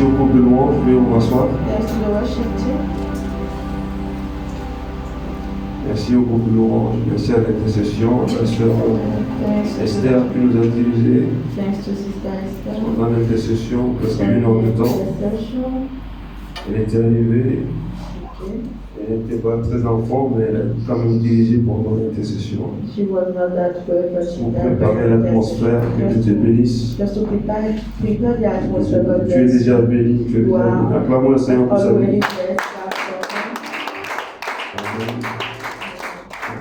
au groupe de louange, veuillez vous rasseoir. Thanks to the worship team. Merci au groupe de louange, merci à l'intercession, à la sœur Esther qui nous a dirigés Thanks to Sister Esther. dans l'intercession, presque 1 heure de temps. Elle était arrivée, elle n'était pas très en forme, mais elle a quand même dirigé pendant l'intercession. She was not that good, but she Pour préparer l'atmosphère, que Dieu te bénisse. Just to prepare the atmosphere. God Tu es bless you. déjà béni, tu es déjà béni. Acclamons le Seigneur pour sa Already vie. blessed. God for him.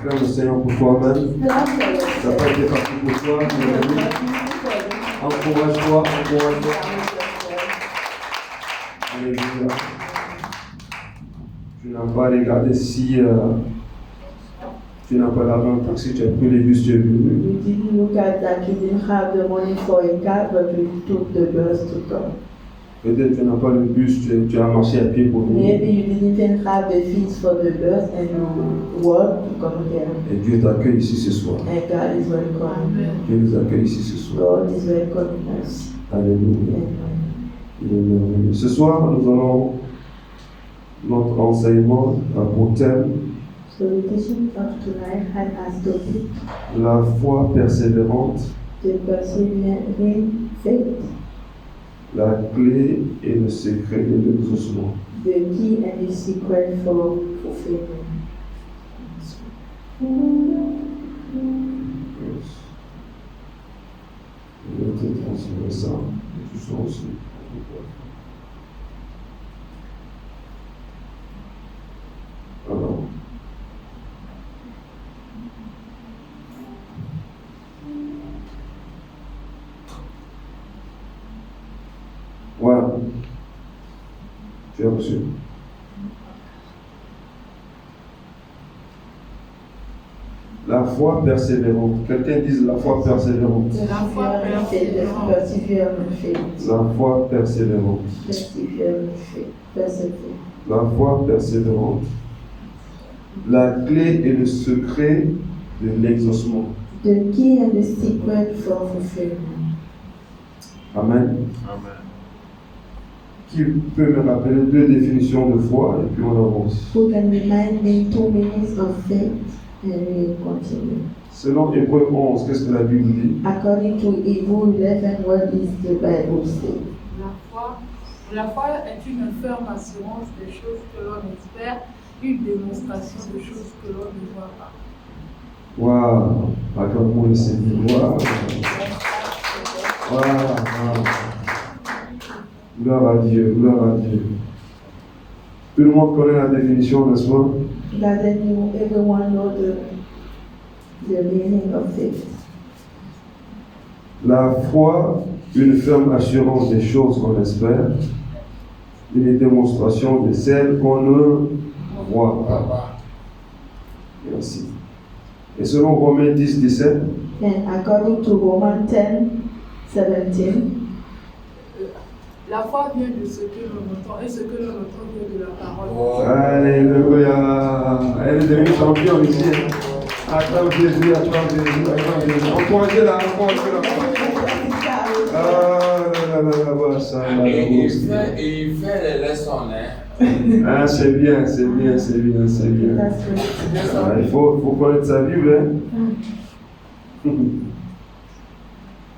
Acclame le Seigneur pour toi-même. Clap for Ça n'a yourself. pas été facile pour toi, mais encourage-toi, encourage-toi. Alléluia. Tu n'as pas regardé si tu n'as pas l'argent de taxi, tu as pris les bus, tu es venu. You didn't look at that. You didn't have the money for a car, but you took the bus to come. Peut-être tu n'as pas le bus, tu as marché à pied pour venir. Maybe you didn't even have the fees for the bus and you walked to come here. Et Dieu t'accueille ici ce soir. And God is welcoming. Dieu nous accueille ici ce soir. God is welcoming us. Alléluia. Amen. Il est merveilleux. Ce soir, nous allons, notre enseignement a pour thème So the teaching of tonight had as topic la foi persévérante, the persevering faith, la clé et le secret de l'exaucement. the key and the secret for fulfillment. Je vais te transférer ça, et tu sens aussi. Alors. Voilà. Tu as reçu. La foi persévérante. Quelqu'un dise la foi persévérante. La foi persévérant faith. La foi persévérante. Persevering faith. Persevere. La foi persévérante. La clé et le secret de l'exaucement. The key and the secret for fulfillment. Amen. Amen. Qui peut me rappeler 2 définitions de foi et puis on avance. Who can remind me 2 minutes of faith and we continue. Selon Hébreux 11, qu'est-ce que la Bible dit? According to Hebrews 11, what is the Bible say? La foi est une ferme assurance des choses que l'on espère, une démonstration de choses que l'on ne voit pas. Waouh! Acclamons le Seigneur. Waouh! Waouh! Gloire à Dieu, gloire à Dieu. Tout le monde connaît la définition, n'est-ce pas? Doesn't everyone know the meaning of faith? La foi, une ferme assurance des choses qu'on espère, une démonstration de celles qu'on ne voit pas. Merci. Et selon Romains 10, 17, And according to Romans 10, 17, La foi vient de ce que l'on entend et ce que l'on entend vient de la parole. Alléluia. Elle est devenue championne ici. Acclame Jésus, acclame Jésus, acclame Jésus. Encouragez-la, encouragez-la. Ah là là là là, voilà ça. Et il fait les leçons, hein. Ah, c'est bien, c'est bien, c'est bien, c'est bien. that's what Ah, il faut connaître sa Bible, hein.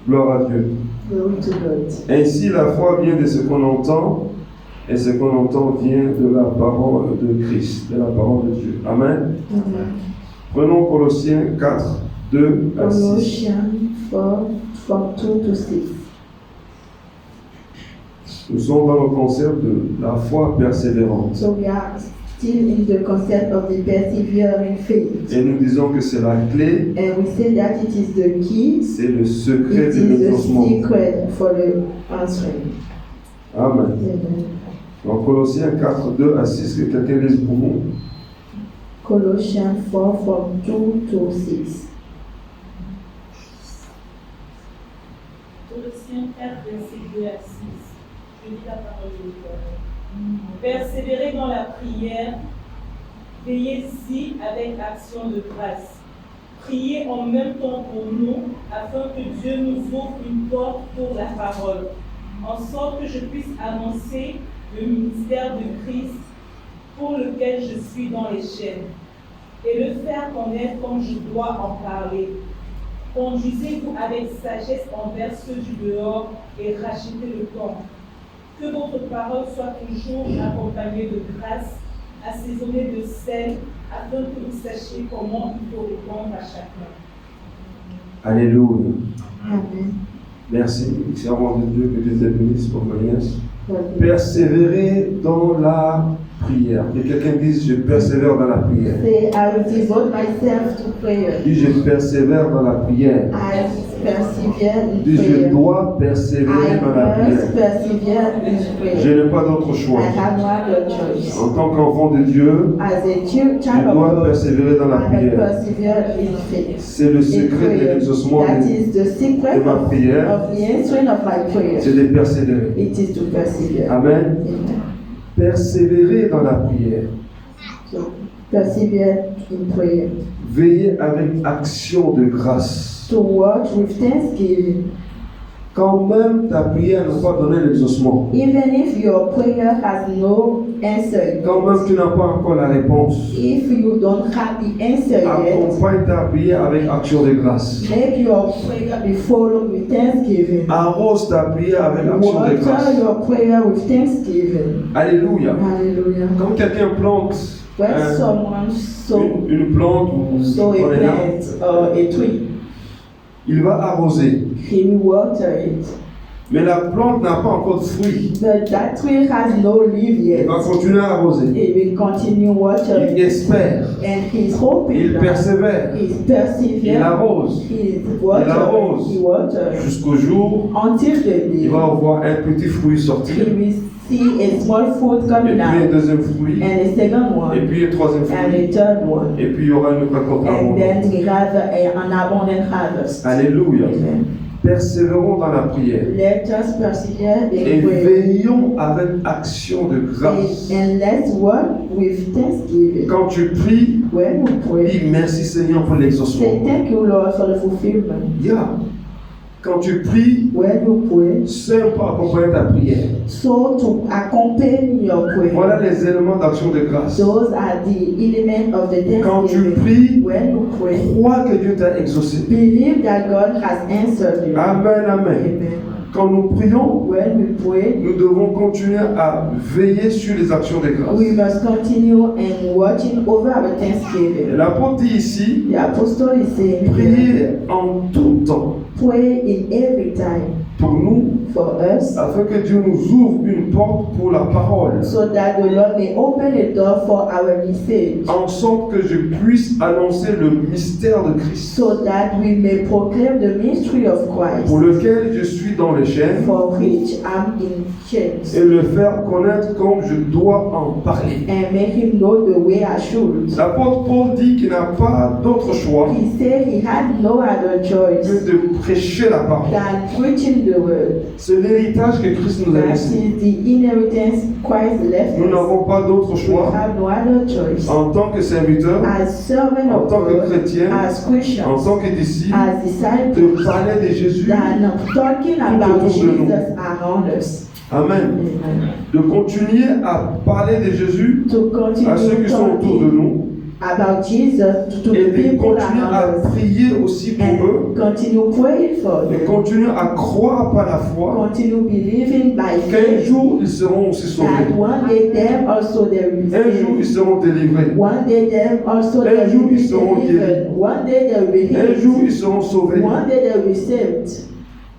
Gloire à Dieu. glory to God. Ainsi, la foi vient de ce qu'on entend, et ce qu'on entend vient de la parole de Christ, de la parole de Dieu. Amen. Amen. Prenons Colossiens 4, 2 à 6. Colossians 4, from 2 to 6. Nous sommes dans le concept de la foi persévérante. So we are still in the concept of the persevering faith. Et nous disons que c'est la clé, And we say that it is the key, c'est le secret it de is the l'exaucement. secret for the answering. Amen. Amen. Dans Colossiens 4, 2 à 6, que quelqu'un lise pour nous. Colossians 4, from 2 to 6. Colossiens 4, verset 2 à 6. Je lis la parole de Dieu. Persévérez dans la prière, veillez-y avec action de grâce. Priez en même temps pour nous, afin que Dieu nous ouvre une porte pour la parole. en sorte que je puisse annoncer le ministère de Christ pour lequel je suis dans les chaînes, et le faire connaître comme je dois en parler. Conduisez-vous avec sagesse envers ceux du dehors et rachetez le temps. Que votre parole soit toujours accompagnée de grâce, assaisonnée de sel, afin que vous sachiez comment il faut répondre à chacun. Alléluia. Amen. Merci, servant de Dieu, que Dieu te bénisse pour Agnès. Amen. Persévérer dans la prière. Que quelqu'un dise, je persévère dans la prière. Say, I will devote myself to prayer. Dis, je persévère dans la prière. I persevere in Dis, je prayer. dois persévérer I dans la must prière. persevere in Je prayer. n'ai pas d'autre choix. I have no other choice. En tant qu'enfant de Dieu, As a je child of dois God, persévérer dans la I will prière. persevere in faith. C'est le In secret de prayer. l'exaucement. That is the secret de ma prière. of the answering of my prayer. C'est de persévérer. It is to persevere. Amen. Amen. Persévérer dans la prière. So, persevere in prayer. Veiller avec action de grâce. To watch with thanksgiving. Quand même ta prière n'a pas donné l'exaucement. Even if your prayer has no answer, Quand même tu n'as pas encore la réponse. if you don't have the answer yet, Accompagne ta prière avec action de grâce. make your prayer be followed with thanksgiving. Arrose ta prière avec action de grâce. Water your prayer with thanksgiving. Alléluia. Hallelujah. Quand quelqu'un plante When someone sow une plante ou a un arbre, plant or a tree, il va arroser. he will water it. Mais la plante n'a pas encore de fruits. But that tree has no leaf Il yet. va continuer à arroser. He will continue watering. Il espère. And he's hoping Il that persévère. he's Il persevering. arrose. He's arrose. watering. He waters Jusqu'au jour until the il day va voir un petit fruit sortir. he will see a small fruit Et coming puis un out, deuxième fruit. and a second Et one, puis un troisième and fruit. a third one, Et puis il y aura une récolte and abondante. then we have an abundant harvest. Alléluia. Amen. Persévérons dans la prière. Let us persevere Et in prayer. veillons avec action de grâce. And let's work with thanksgiving. Quand tu pries, When we pray, dis merci Seigneur pour say l'exaucement. thank you, Lord, for the fulfillment. Yeah. Quand tu pries, When you pray, seul pour accompagner ta prière. so to accompany your prayer. Voilà les éléments d'action de grâce. Those are the elements of the Quand tu thanksgiving. pries, When you pray, crois que Dieu t'a exaucé. believe that God has answered you. Amen, amen. Amen. Quand nous prions, When we pray, nous devons continuer à veiller sur les actions de grâce. we must continue and watching over our Et thanksgiving. l'apôtre dit ici, The apostle is saying, here, priez en tout temps pray in every time pour nous, for us, afin que Dieu nous ouvre une porte pour la parole, so that the Lord may open a door for our message, en sorte que je puisse annoncer le mystère de Christ, so that we may proclaim the mystery of Christ, pour lequel je suis dans les chaînes, for which I'm in chains, et le faire connaître comme je dois en parler. and make him know the way I should. L'apôtre Paul dit qu'il n'a pas d'autre choix He said he had no other que choice de prêcher la parole. than preaching the word. C'est l'héritage que Christ nous a That laissé. is the inheritance Christ left Nous us. n'avons pas d'autre We choix have no other choice. en tant que serviteur, As servant en of tant que God, chrétien, as en Christians, tant que disciple, as de disciples, parler de Jésus. than talking about autour de nous. Jesus around us. Amen. Amen. De continuer à parler de Jésus To continue à ceux qui sont autour de talking nous about Jesus to et the de people continuer à around us. prier aussi pour eux, And continue praying for et them. continuer à croire par la foi Continue believing by qu'un faith jour ils seront aussi sauvés. that one day them also they will be Un jour ils saved. seront délivrés. One day them also Un they jour, will be ils seront delivered. One day they will be Un jour ils healed. seront sauvés. One day they will be saved.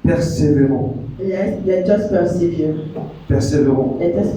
Persévérons. Let us persevere. Persévérons. Let us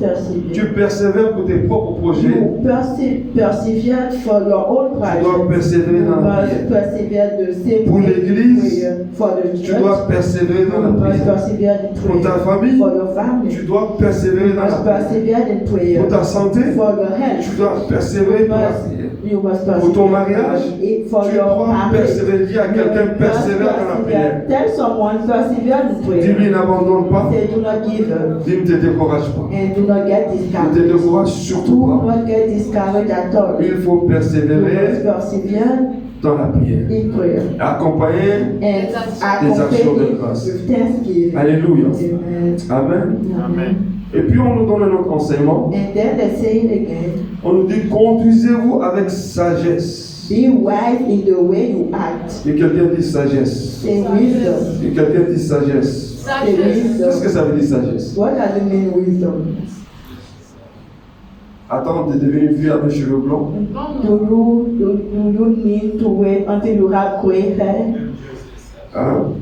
Tu persevere. persévères pour tes propres projets. You persevere for your own Tu dois project. persévérer You dans la must prière. persevere the same Pour way l'église, prayer. For the Tu church, dois persévérer dans la you must prière. persevere in Pour ta prayer. famille, For your family, tu dois persévérer you dans la must prière. persevere in prayer. Pour ta santé, For your health, tu dois persévérer dans la prière. you must persevere. Pour ton mariage, For tu your dois marriage, persévérer. Dis à you quelqu'un, must persévère dans la prière. Tell someone, persevere in Dis-lui, prayer. n'abandonne pas. Say, do not give up. Dis, ne te décourage pas. And do not get Ne te discouraged. décourage surtout Do pas. not get discouraged at all. Il faut You must persévérer persevere dans la prière. in prayer Accompagné. and actions de accompanied grâce. with thanksgiving. Alléluia. Amen. Amen. Amen. Et puis on nous donne un autre enseignement. And then they say it again. On nous dit conduisez-vous avec sagesse. Be wise in the way you act. Et quelqu'un dit sagesse. Say wisdom. Et quelqu'un dit sagesse. Say Sagesse. Qu'est-ce que wisdom. ça veut dire sagesse? What does it mean, wisdom? Attends de devenir vieux avec cheveux blancs. Non, Do you need to wait until you have gray hair? Hein?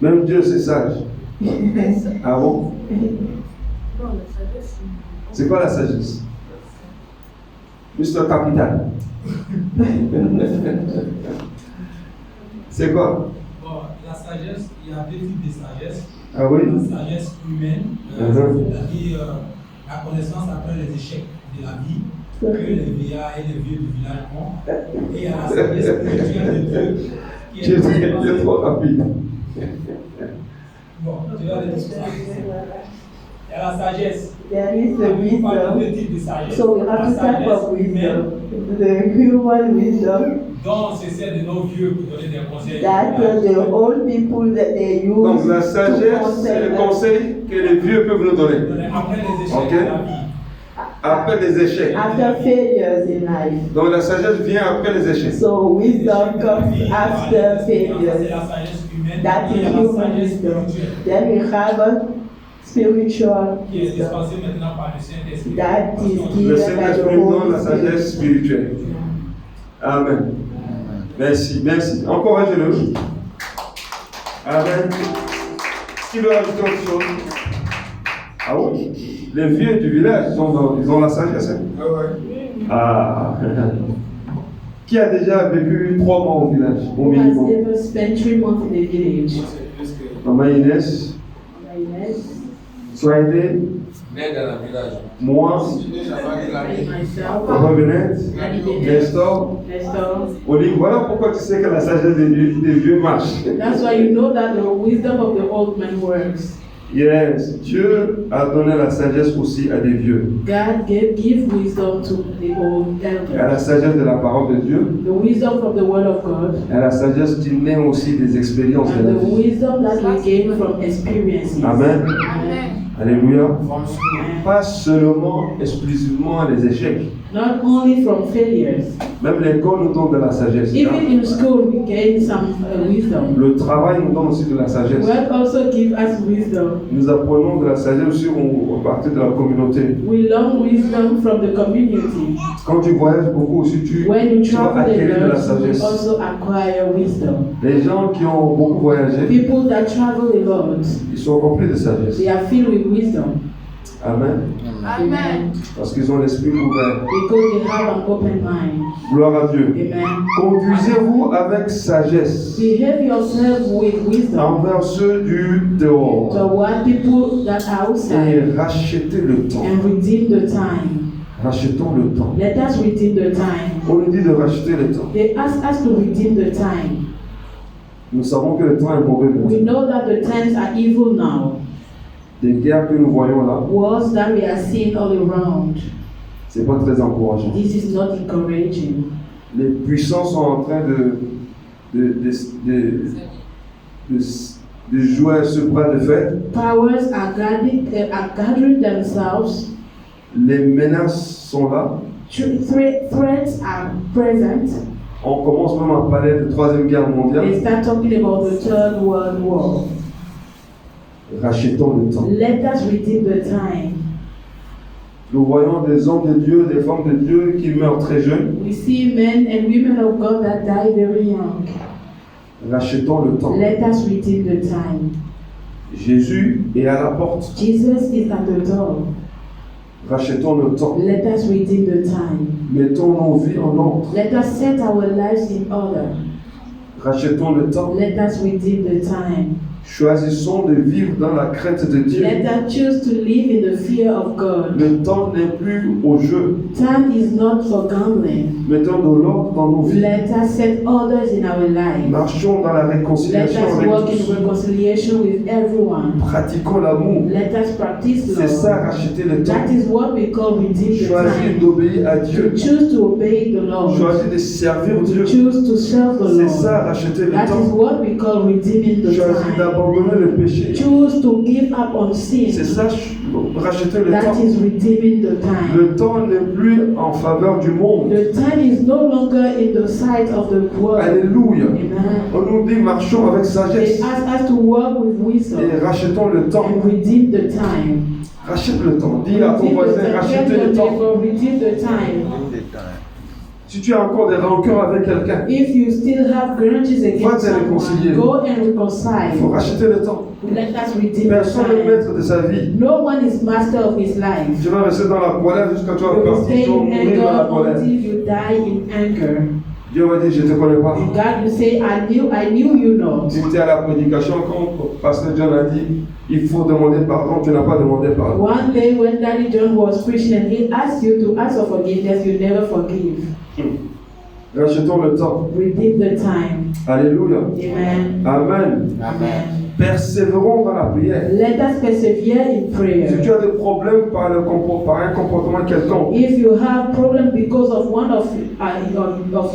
Même Dieu c'est sage. Ah bon? non, la sagesse. C'est quoi la sagesse? Mr. Capital. C'est quoi? Bon, la sagesse, il y a deux types de sagesse. Ah oui? La sagesse humaine, c'est-à-dire la connaissance après les échecs de la vie que les vieillards et les vieux du village ont. Et il y a la sagesse spirituelle de Dieu qui Tu es trop rapide. Bon, tu vas le discuter. Il y a la sagesse. There is the On parle de wisdom. deux types de sagesse. So we have La to talk sagesse about humaine, wisdom. The human wisdom dont c'est celle de nos vieux pour donner des conseils. that the old people that they use Donc la to sagesse, c'est le conseil conseil que les vieux peuvent nous donner. Après les échecs Ok. de la vie. Après les échecs. after failures in life. Donc la sagesse vient après les échecs. So wisdom comes after C'est failures. la sagesse humaine. That Et il y is a la human sagesse wisdom. spirituelle Then we have a spiritual qui est wisdom dispensée maintenant par le Saint-Esprit. that is Le given by the Saint-Esprit nous donne la Holy Spirit. sagesse spirituelle. Amen. Merci, merci. Encouragez-le. Amen. Qui veut ajouter autre chose? Ah oui, les vieux du village, ils ont la sagesse. Hein? Ah. Qui a déjà vécu 3 mois au village, au Who has minimum? ever spent 3 months in the village? Maman Inès, Soaité, Né dans le village. moi, Myself, Papa Benette, Nestor, Nestor. Olive. Voilà pourquoi tu sais que la sagesse des vieux marche. That's why you know that the wisdom of the old man works. Yes, Dieu a donné la sagesse aussi à des vieux. God give wisdom to the old Il y a elders. la sagesse de la parole de Dieu. The wisdom from the word of God Il y a la sagesse qui naît aussi des expériences de la and the vie. wisdom that we gain from experiences. Amen. Amen. Alléluia. From school. Pas seulement, exclusivement les échecs. Not only from failures. Même l'école nous donne de la sagesse. Even in school, we gain some wisdom. Le travail nous donne aussi de la sagesse. Work also give us wisdom. Nous apprenons de la sagesse aussi à partir de la communauté. We learn wisdom from the community. Quand tu voyages beaucoup aussi, tu When you vas travel acquérir de la alone, you sagesse. also acquire wisdom. Les gens qui ont beaucoup voyagé, People that travel alone, ils sont remplis de sagesse. they are filled with wisdom. Amen. Amen. Parce qu'ils ont l'esprit ouvert. Because they have an open mind. Gloire à Dieu. Amen. Conduisez-vous avec sagesse Behave yourself with wisdom envers ceux du dehors toward people that are outside et rachetez le temps. and redeem the time. Rachetons le temps. Let us redeem the time. On nous dit de racheter le temps. They ask us to redeem the time. Nous savons que le temps est mauvais. We know that the times are evil now. Des guerres que nous voyons là, Wars that we are seeing all around. c'est pas très encourageant. This is not encouraging. Les puissants sont en train de jouer ce bras de fer. Powers are gathering themselves. Les menaces sont là. Threats are present. On commence même à parler de 3e guerre mondiale. They start talking about the Third World War. Rachetons le temps. Let us redeem the time. Nous voyons des hommes de Dieu, des femmes de Dieu qui meurent très jeunes. We see men and women of God that die very young. Rachetons le temps. Let us redeem the time. Jésus est à la porte. Jesus is at the door. Rachetons le temps. Let us redeem the time. Mettons nos vies en ordre. Let us set our lives in order. Rachetons le temps. Let us redeem the time. Choisissons de vivre dans la crainte de Dieu. Let us choose to live in the fear of God. Le temps n'est plus au jeu. Time is not for gambling. Mettons de l'ordre dans nos vies. Let us set orders in our lives. Marchons dans la Let réconciliation us avec walk tous. in reconciliation with everyone. Pratiquons l'amour. Let us practice C'est ça, love. racheter le temps. That is what we call redeem the Choisir time. d'obéir à To Dieu. choose to obey the Lord. Choisir de servir Dieu. To choose to serve the C'est Lord. ça, racheter le That is temps. what we call redeeming the Choisir time. d'abandonner le péché. Choose to give up on C'est sin. ça, racheter le That temps. is redeeming the time. Le temps n'est plus en faveur du monde. The time is no longer in the sight of the world. Alléluia. Amen. On nous dit marchons avec They sagesse ask us to walk with wisdom et rachetons le temps. and redeem the time. Rachète le temps. Dis à ton Redeem the voisin, time. rachetez Tell le your temps. neighbor, redeem the time. Si tu as encore des rancœurs avec quelqu'un, If you still have grudges against te réconcilier. someone, go and il faut reconcile. racheter le temps. Let us redeem the Personne n'est time. maître de sa vie. No one is master of his life. Tu vas rester dans la colère jusqu'à tu vas You will partir, stay tu vas in mourir dans la anger colère. until you die in anger. Dieu va dire, je ne te connais pas. And God will say, I knew you not. Tu étais à la prédication quand Pasteur John a dit, il faut demander pardon, tu n'as pas demandé pardon. One day when Daddy John was preaching and he asked you to ask for forgiveness, you never forgive. Rachetons le temps. Redeem the time. Alléluia. Amen. Amen. Amen. Persévérons dans la prière. Let us persevere in Si prayer. tu as des problèmes par un comportement quelconque, If you have problem because of one of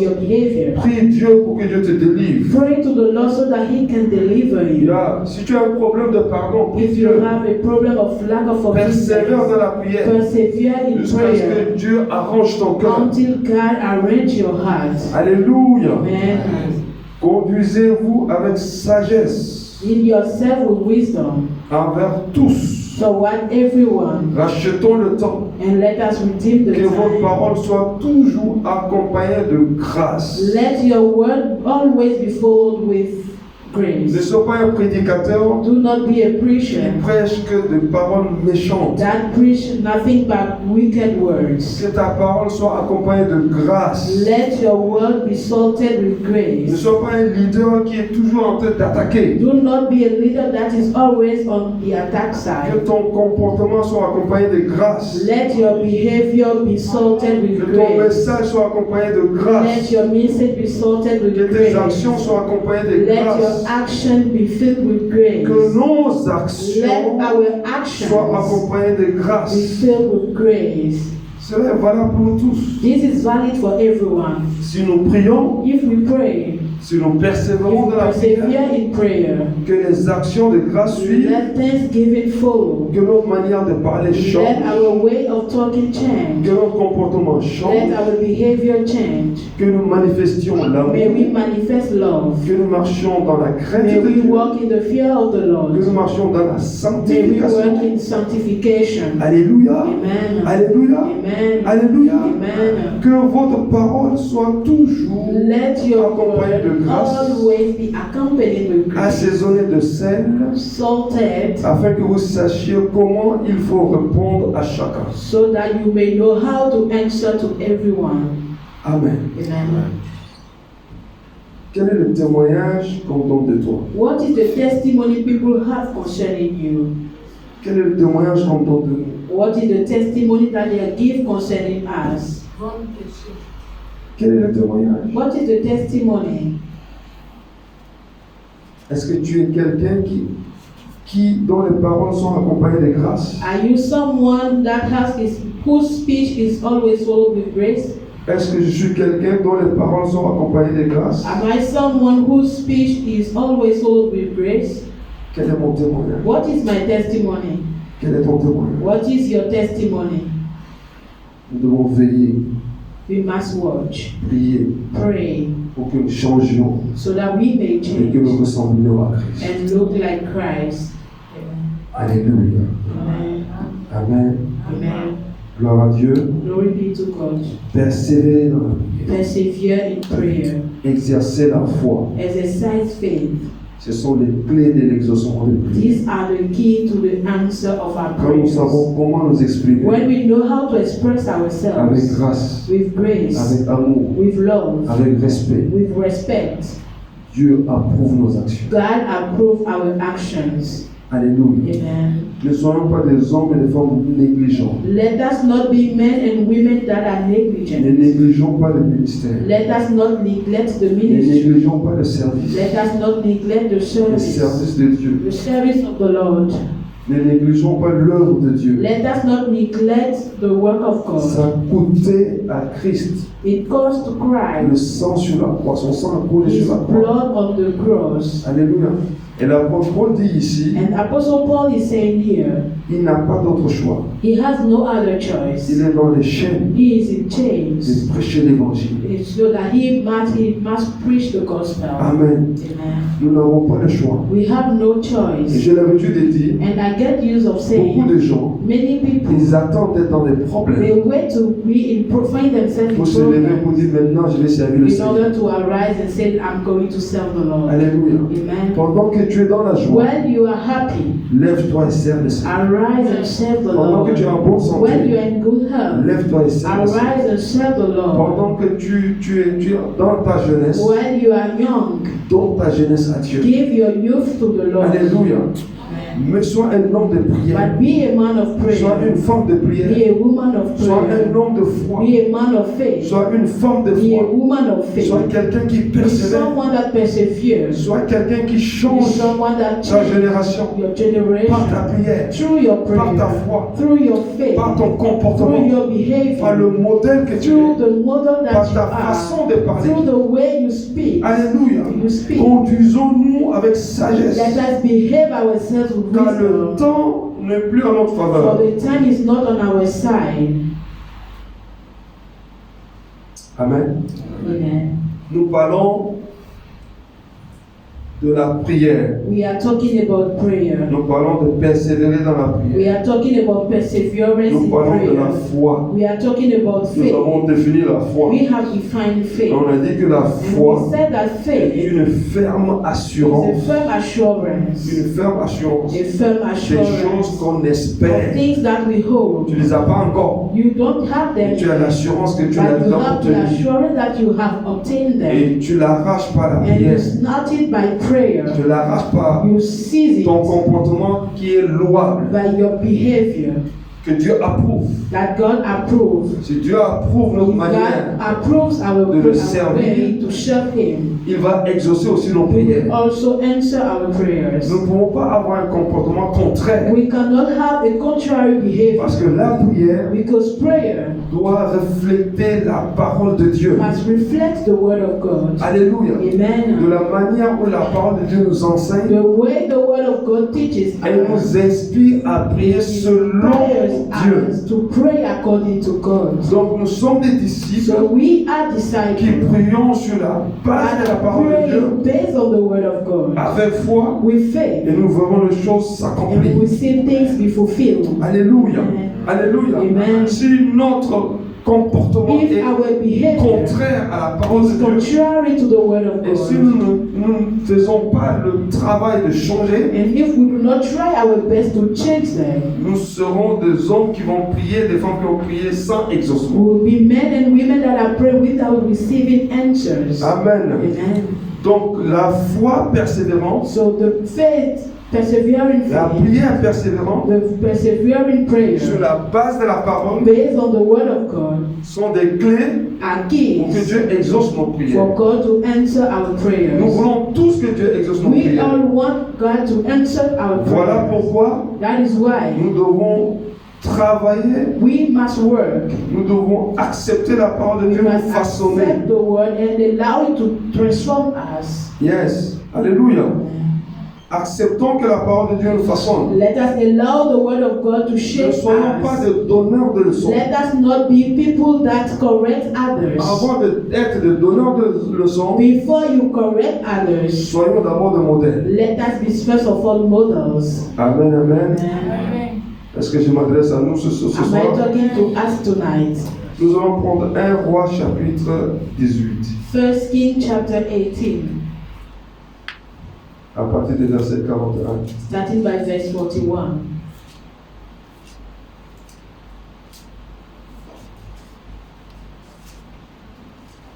your behavior, prie Dieu pour que Dieu te délivre. pray to the Lord so that He can deliver you. Si tu as un problème de pardon, prie If you Dieu. have a problem of lack of Persévère dans forgiveness, la prière persevere in jusqu'à ce prayer que Dieu arrange ton cœur. until God arrange your heart. Alléluia. Amen. Conduisez-vous avec sagesse Lead yourself with wisdom envers tous. toward everyone, Rachetons le temps. and let us redeem the Que votre time. parole soit toujours accompagnée de grâce. Let your word always be followed with Ne grace. sois pas un prédicateur Do not be a qui preacher prêche que de paroles méchantes. that preach nothing but wicked words. Que ta parole soit accompagnée de grâce. Let your word be salted with Ne grace. sois pas un leader qui est toujours en train d'attaquer. Do not be a leader that is always on the attack Que side. ton comportement soit accompagné de grâce. Let your behavior be salted Que with ton grace. message soit accompagné de Let grâce. your message be salted Que with tes grace. actions soient accompagnées de Let your grâce. action be filled with grace. Que nos Let actions our soient actions accompagnées de be grâce. filled with grace. Cela est valable pour nous tous. This is valid for everyone. Si nous prions, If we pray, si nous if persévérons we dans la prière, persevere in prayer, que les actions de grâce suivent, let thanksgiving follow. que notre manière de parler change, Let our way of talking change. que notre comportement change, Let our behavior change. que nous manifestions l'amour, May we manifest love. que nous marchions dans la crainte May de we Dieu, walk in the fear of the que Lord. nous marchions dans la May we sanctification. work in sanctification. Alléluia. Amen. Alléluia. Amen. Alléluia. Amen. Que votre parole soit toujours Let your accompagnée word de grâce, always be accompanied with grace, assaisonnée de sel, salted, afin que vous sachiez comment il faut répondre à chacun. so that you may know how to answer to everyone. Amen. Amen. Quel est le témoignage qu'on donne de toi? What is the testimony people have concerning you? Quel est le témoignage qu'on donne de nous? What is the testimony that they give concerning us? Bonne question. Quel est le témoignage? What is the testimony? Est-ce que tu es quelqu'un dont les paroles sont accompagnées de grâce? Are you someone that whose speech is always followed with grace? Est-ce que je suis quelqu'un dont les paroles sont accompagnées de grâce? Am I someone whose speech is always followed with grace? Quel est mon témoignage? What is my testimony? Quel est ton témoignage? What is your testimony? Nous devons veiller, We must watch, prier pray, pour que nous changions so that we may et que nous change ressemblions à Christ. and look like Christ. Alléluia. Amen. Amen. Amen. Gloire à Dieu. Glory be to God. Persévérer dans la prière. Persevere in prayer. Exercer la foi. Exercise faith. Ce sont les clés de l'exaucement de prière. These are the key to the answer of our Quand nous prayers. savons comment nous exprimer, When we know how to express avec ourselves grâce, with grace, avec amour, with love, avec respect, with respect, Dieu approuve nos actions. God approves our actions. Alléluia. Amen. Ne soyons pas des hommes et des femmes négligents. Let us not be men and women that are Ne negligent. négligeons pas le ministère. Let us not neglect the Ne ministry. négligeons pas le service. Let us not neglect the Le service. service de Dieu. The service of the Lord. Ne négligeons pas l'œuvre de Dieu. Let us not neglect the work of God. Ça coûtait à Christ It cost Christ le sang sur la croix. Son sang a coulé his sur la croix. blood on the cross. Alléluia. Et l'apôtre Paul dit ici, And Apostle Paul is saying here, il n'a pas d'autre choix. he has no other Il choice. est dans les chaînes He is in chains. de prêcher l'évangile. It's so that he must preach the gospel. Amen. Amen. Nous n'avons pas le choix. We have no Et choice. j'ai l'habitude de dire, And I get used of beaucoup saying, de gens, many people, ils attendent d'être dans des they problèmes wait to find themselves pour in se lever pour problems dire maintenant je vais servir le in Seigneur. order to arise and say, I'm going to serve the Lord. Alléluia. Amen. Pendant que tu es dans la joie, When you are happy, lève-toi et serve le Seigneur. arise and serve the Pendant que tu es Lord. en bonne When you santé, are in good health, lève-toi et serve le Seigneur. arise and serve the Lord. Pendant que tu es dans ta jeunesse, When you are young, donne ta jeunesse à Dieu. give your youth to the Lord. Alléluia. Amen. Mais sois un homme de prière. But be a man of Sois prayer. une femme de prière. Be a woman of Sois un prayer. homme de foi. Be a man of faith. Sois une femme de Be a foi. woman of faith. Sois quelqu'un qui Be persévère. someone that perseveres. Sois quelqu'un qui Be change someone that ta changes génération your par generation ta prière, through your par ta prayer, foi, through your faith, par ton through comportement, your par le behavior, modèle que tu through es, the model that par you ta are, façon de parler. through the way you speak. Alléluia. You speak. Conduisons-nous avec sagesse, Let us behave ourselves with car le wisdom. temps n'est plus en notre For faveur. the time is not on our side. Amen. Amen. Nous parlons de la prière. We are talking about prayer. Nous parlons de persévérer dans la We prière. are talking about perseverance Nous in parlons de la prayer. foi. We are talking about Nous faith. avons défini la foi. We have defined faith. On a dit que la And foi we said that est faith une ferme is a assurance. firm assurance. Une ferme assurance. A firm Des choses assurance qu'on of espère. things that we hold. Tu ne les as pas encore. You don't have them, Mais tu as l'assurance que tu but l'as you déjà have the obtenue. assurance that you have obtained them. Et tu l'arraches par la And you prière. snatch it by prayer. Tu l'arraches par You seize ton it comportement qui est louable, by your behavior que Dieu approuve. that God approves. Si Dieu approuve notre If manière, God approves our de le our servir, way to serve Him, il va exaucer aussi nos He will prières. also answer our prayers. Nous ne pouvons pas avoir un comportement contraire We cannot have a contrary behavior parce que la prière because prayer doit refléter la parole de Dieu. must reflect the Word of God. Alléluia. De Amen. la manière où la parole de Dieu nous enseigne, The way the Word of God teaches elle us nous inspire à prier selon Dieu. us to pray according to God. Donc nous sommes des disciples So we are qui disciples prions sur la base de la and parole de Dieu pray based on the Word of God avec foi with faith, et nous verrons les choses and we s'accomplir. will see things be fulfilled. Alléluia. Amen. Alléluia. Amen. Si notre comportement If est our behavior contraire à la parole de is Dieu, contrary to the Word of et si God, nous ne faisons pas le travail de changer, and if we do not try our best to change them, nous serons des hommes qui vont prier, des femmes qui vont prier sans we exaucement. will be men and women that are praying without receiving answers. Amen. Amen. Donc la foi persévérante, So the faith, persevering la faith, prière persévérante, the persevering prayer, sur la base de la parole, based on the Word of God, sont des clés are pour que keys Dieu exauce nos for prières. God to answer our Nous prayers. voulons tous que Dieu exauce nos We prières. all want God to answer our Voilà prayers. pourquoi That is why nous devons travailler, we must work. nous devons accepter la parole de We Dieu, must nous façonner. accept the Word and allow it to transform us. Yes, alléluia. Acceptons que la parole de Dieu nous façonne. Let us allow the Word of God to Ne shape soyons pas us. des donneurs de leçons. Let us not be people that correct others. Avant d'être des donneurs de leçons, Before you correct others, soyons d'abord des modèles. let us be first of all models. Amen, amen. Amen. Est-ce que je m'adresse à nous ce Am I soir? talking to us tonight? Nous allons prendre 1 Roi chapitre 18, 1 Kings chapter 18, à partir du verset 41. starting by verse 41.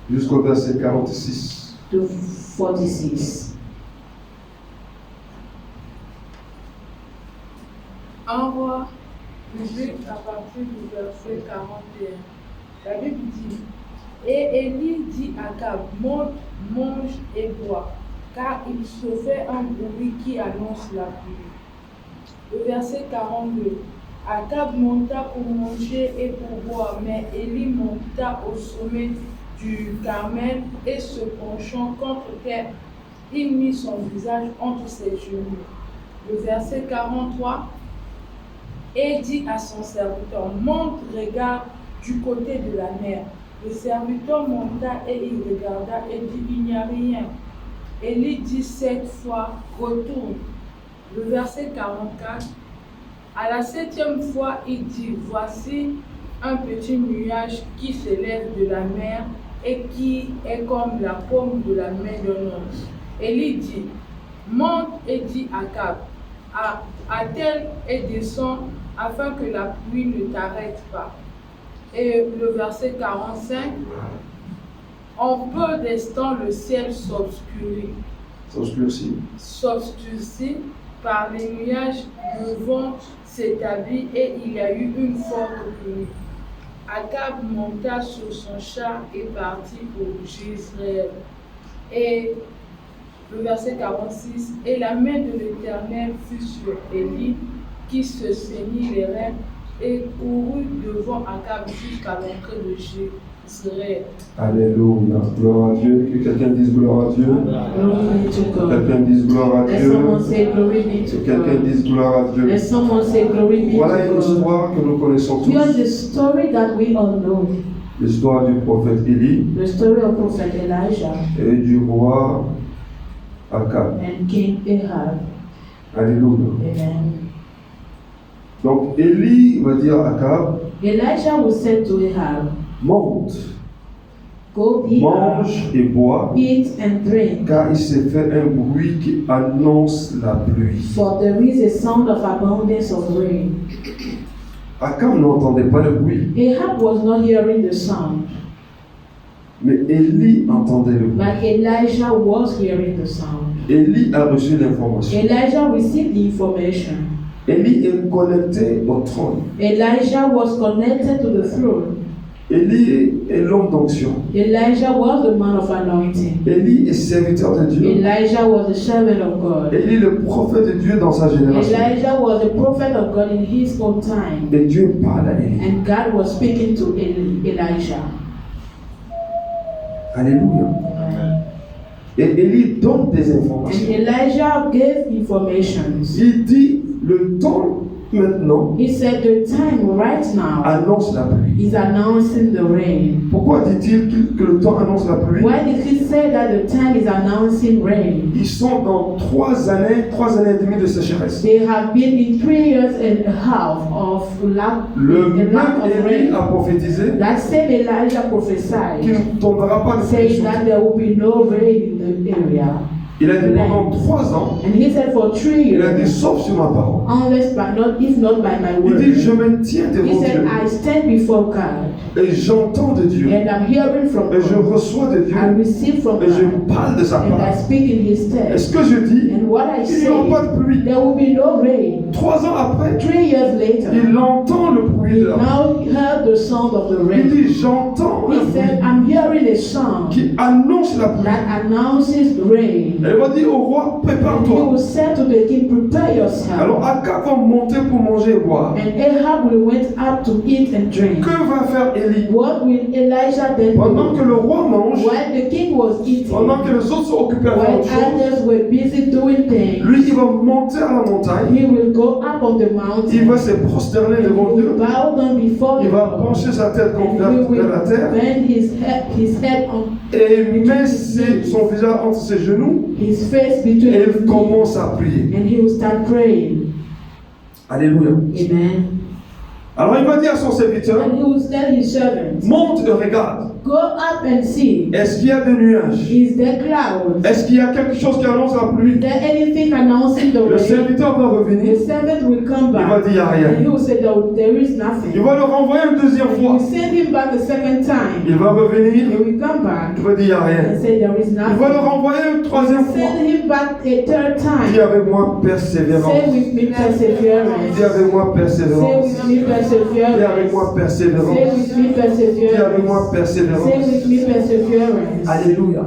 Jusqu'au verset 46. to 46. Un roi, Jésus à partir du verset 41. La Bible dit, et Élie dit à Akab, monte, mange et bois, car il se fait un bruit qui annonce la pluie. Le verset 42. Akab monta pour manger et pour boire, mais Élie monta au sommet du Carmel et se penchant contre terre, il mit son visage entre ses genoux. Le verset 43. Et dit à son serviteur, monte, regarde du côté de la mer. Le serviteur monta et il regarda et dit, il n'y a rien. Élie dit 7 fois, retourne. Le verset 44. À la 7e fois, il dit, voici un petit nuage qui s'élève de la mer et qui est comme la paume de la main d'un homme. Élie dit, monte et dit à Akab, attelle et descend afin que la pluie ne t'arrête pas. Et le verset 45, en peu d'instants le ciel s'obscurcit par les nuages, le vent s'établit et il y a eu une forte pluie. Akab monta sur son char et partit pour Jezreel. Et le verset 46, et la main de l'Éternel fut sur Élie, qui se ceignit les reins et courut devant Akab jusqu'à l'entrée de Jezreel. Alléluia. Gloire à Dieu. Que quelqu'un dise gloire à Dieu. Glory be to Que God. quelqu'un dise gloire à Let Dieu. someone say glory be Que to quelqu'un God. dise gloire à Dieu. Let someone say glory be Voilà une to God. histoire que nous connaissons Here's tous. the story that we all know. L'histoire du prophète Élie The story of Prophet Elijah et du roi Akab. and King Ahab. Alléluia. Amen. Donc Élie va dire à Akab, Elijah was said to Ahab, monte, go eat, mange et bois, eat and drink, car il s'est fait un bruit qui annonce la pluie. for there is a sound of abundance of rain. Akab n'entendait pas le bruit, Ahab was not hearing the sound, mais Élie entendait le bruit. but Elijah was hearing the sound. Élie a reçu l'information. Elijah received the information. Élie est connecté au trône. Elijah was connected to the throne. Élie est l'homme d'onction. Elijah was the man of anointing. Élie est serviteur de Dieu. Elijah was the servant of God. Élie est le prophète de Dieu dans sa génération. Elijah was the prophet of God in his own time. Et Dieu parle à Élie. And God was speaking to Elijah. Alléluia. Et Élie donne des And informations. Elijah gave informations. Il dit, le temps maintenant He said the time right now annonce la pluie. is announcing the rain. Pourquoi dit-il que le temps annonce la pluie? Why did he say that the time is announcing rain? Ils sont dans 3 années et demie de sécheresse. They have been in 3 years and a half of lack, Le a même lack of Élie rain. a prophétisé That same Elijah qu'il prophesied, ne tombera pas de saying pluie. that there will be no rain in the area. Il a dit pendant 3 ans, And he said for 3 il a dit years, sauf sur ma parole. unless by not, if not by my Il word. dit je me tiens He devant said, Dieu I stand before God et j'entends de Dieu and I'm hearing from et je God. reçois de Dieu I receive from et je God parle de sa and I parole. speak in His Et stead. ce que je dis, And what I il n'y aura pas say, de pluie. there will be no rain. 3 ans après, 3 years later, il entend le bruit he de la pluie. now heard the sound of the Il rain. dit j'entends le He said, bruit I'm hearing a sound qui annonce la pluie. that announces rain. Elle va dire au roi, And he prépare-toi. will say to the king, prepare yourself. Alors Akab va monter pour manger et boire. And Ahab will went up to eat and drink. Que va faire Élie? What will Elijah then Pendant do? que le roi mange, While the king was eating, pendant que les autres sont occupés à faire while autre chose, others were busy doing things, lui il va monter à la montagne, he will go up on the il mountain. va se prosterner He devant will Dieu, bow down before il va God. pencher sa tête And he vers la will terre bend his head on et met son visage entre ses genoux his face between et his il knees. commence à prier. And he will start praying. Alléluia. Amen. Alors il va dire à son serviteur, And he will tell his servants, monte et regarde. Go up and see. Est-ce qu'il y a des nuages? Is there clouds? Est-ce qu'il y a quelque chose qui annonce la pluie? Is there anything announcing the Le rain? serviteur va revenir. The servant will come Il va back. dire, il n'y a And rien. he will say that there is nothing. Il va le renvoyer une deuxième And he fois. will send him back a second time. Il va revenir. He will come back Il va dire, il n'y a and rien. say there is Il va le nothing. renvoyer une troisième fois. Send him back a third Dis time. avec moi persévérance. Say with me perseverance. Dis avec moi Say persévérance. with me Dis avec perseverance. moi Say persévérance. with me Dis avec moi perseverance. Say persévérance. with me perseverance. Alléluia.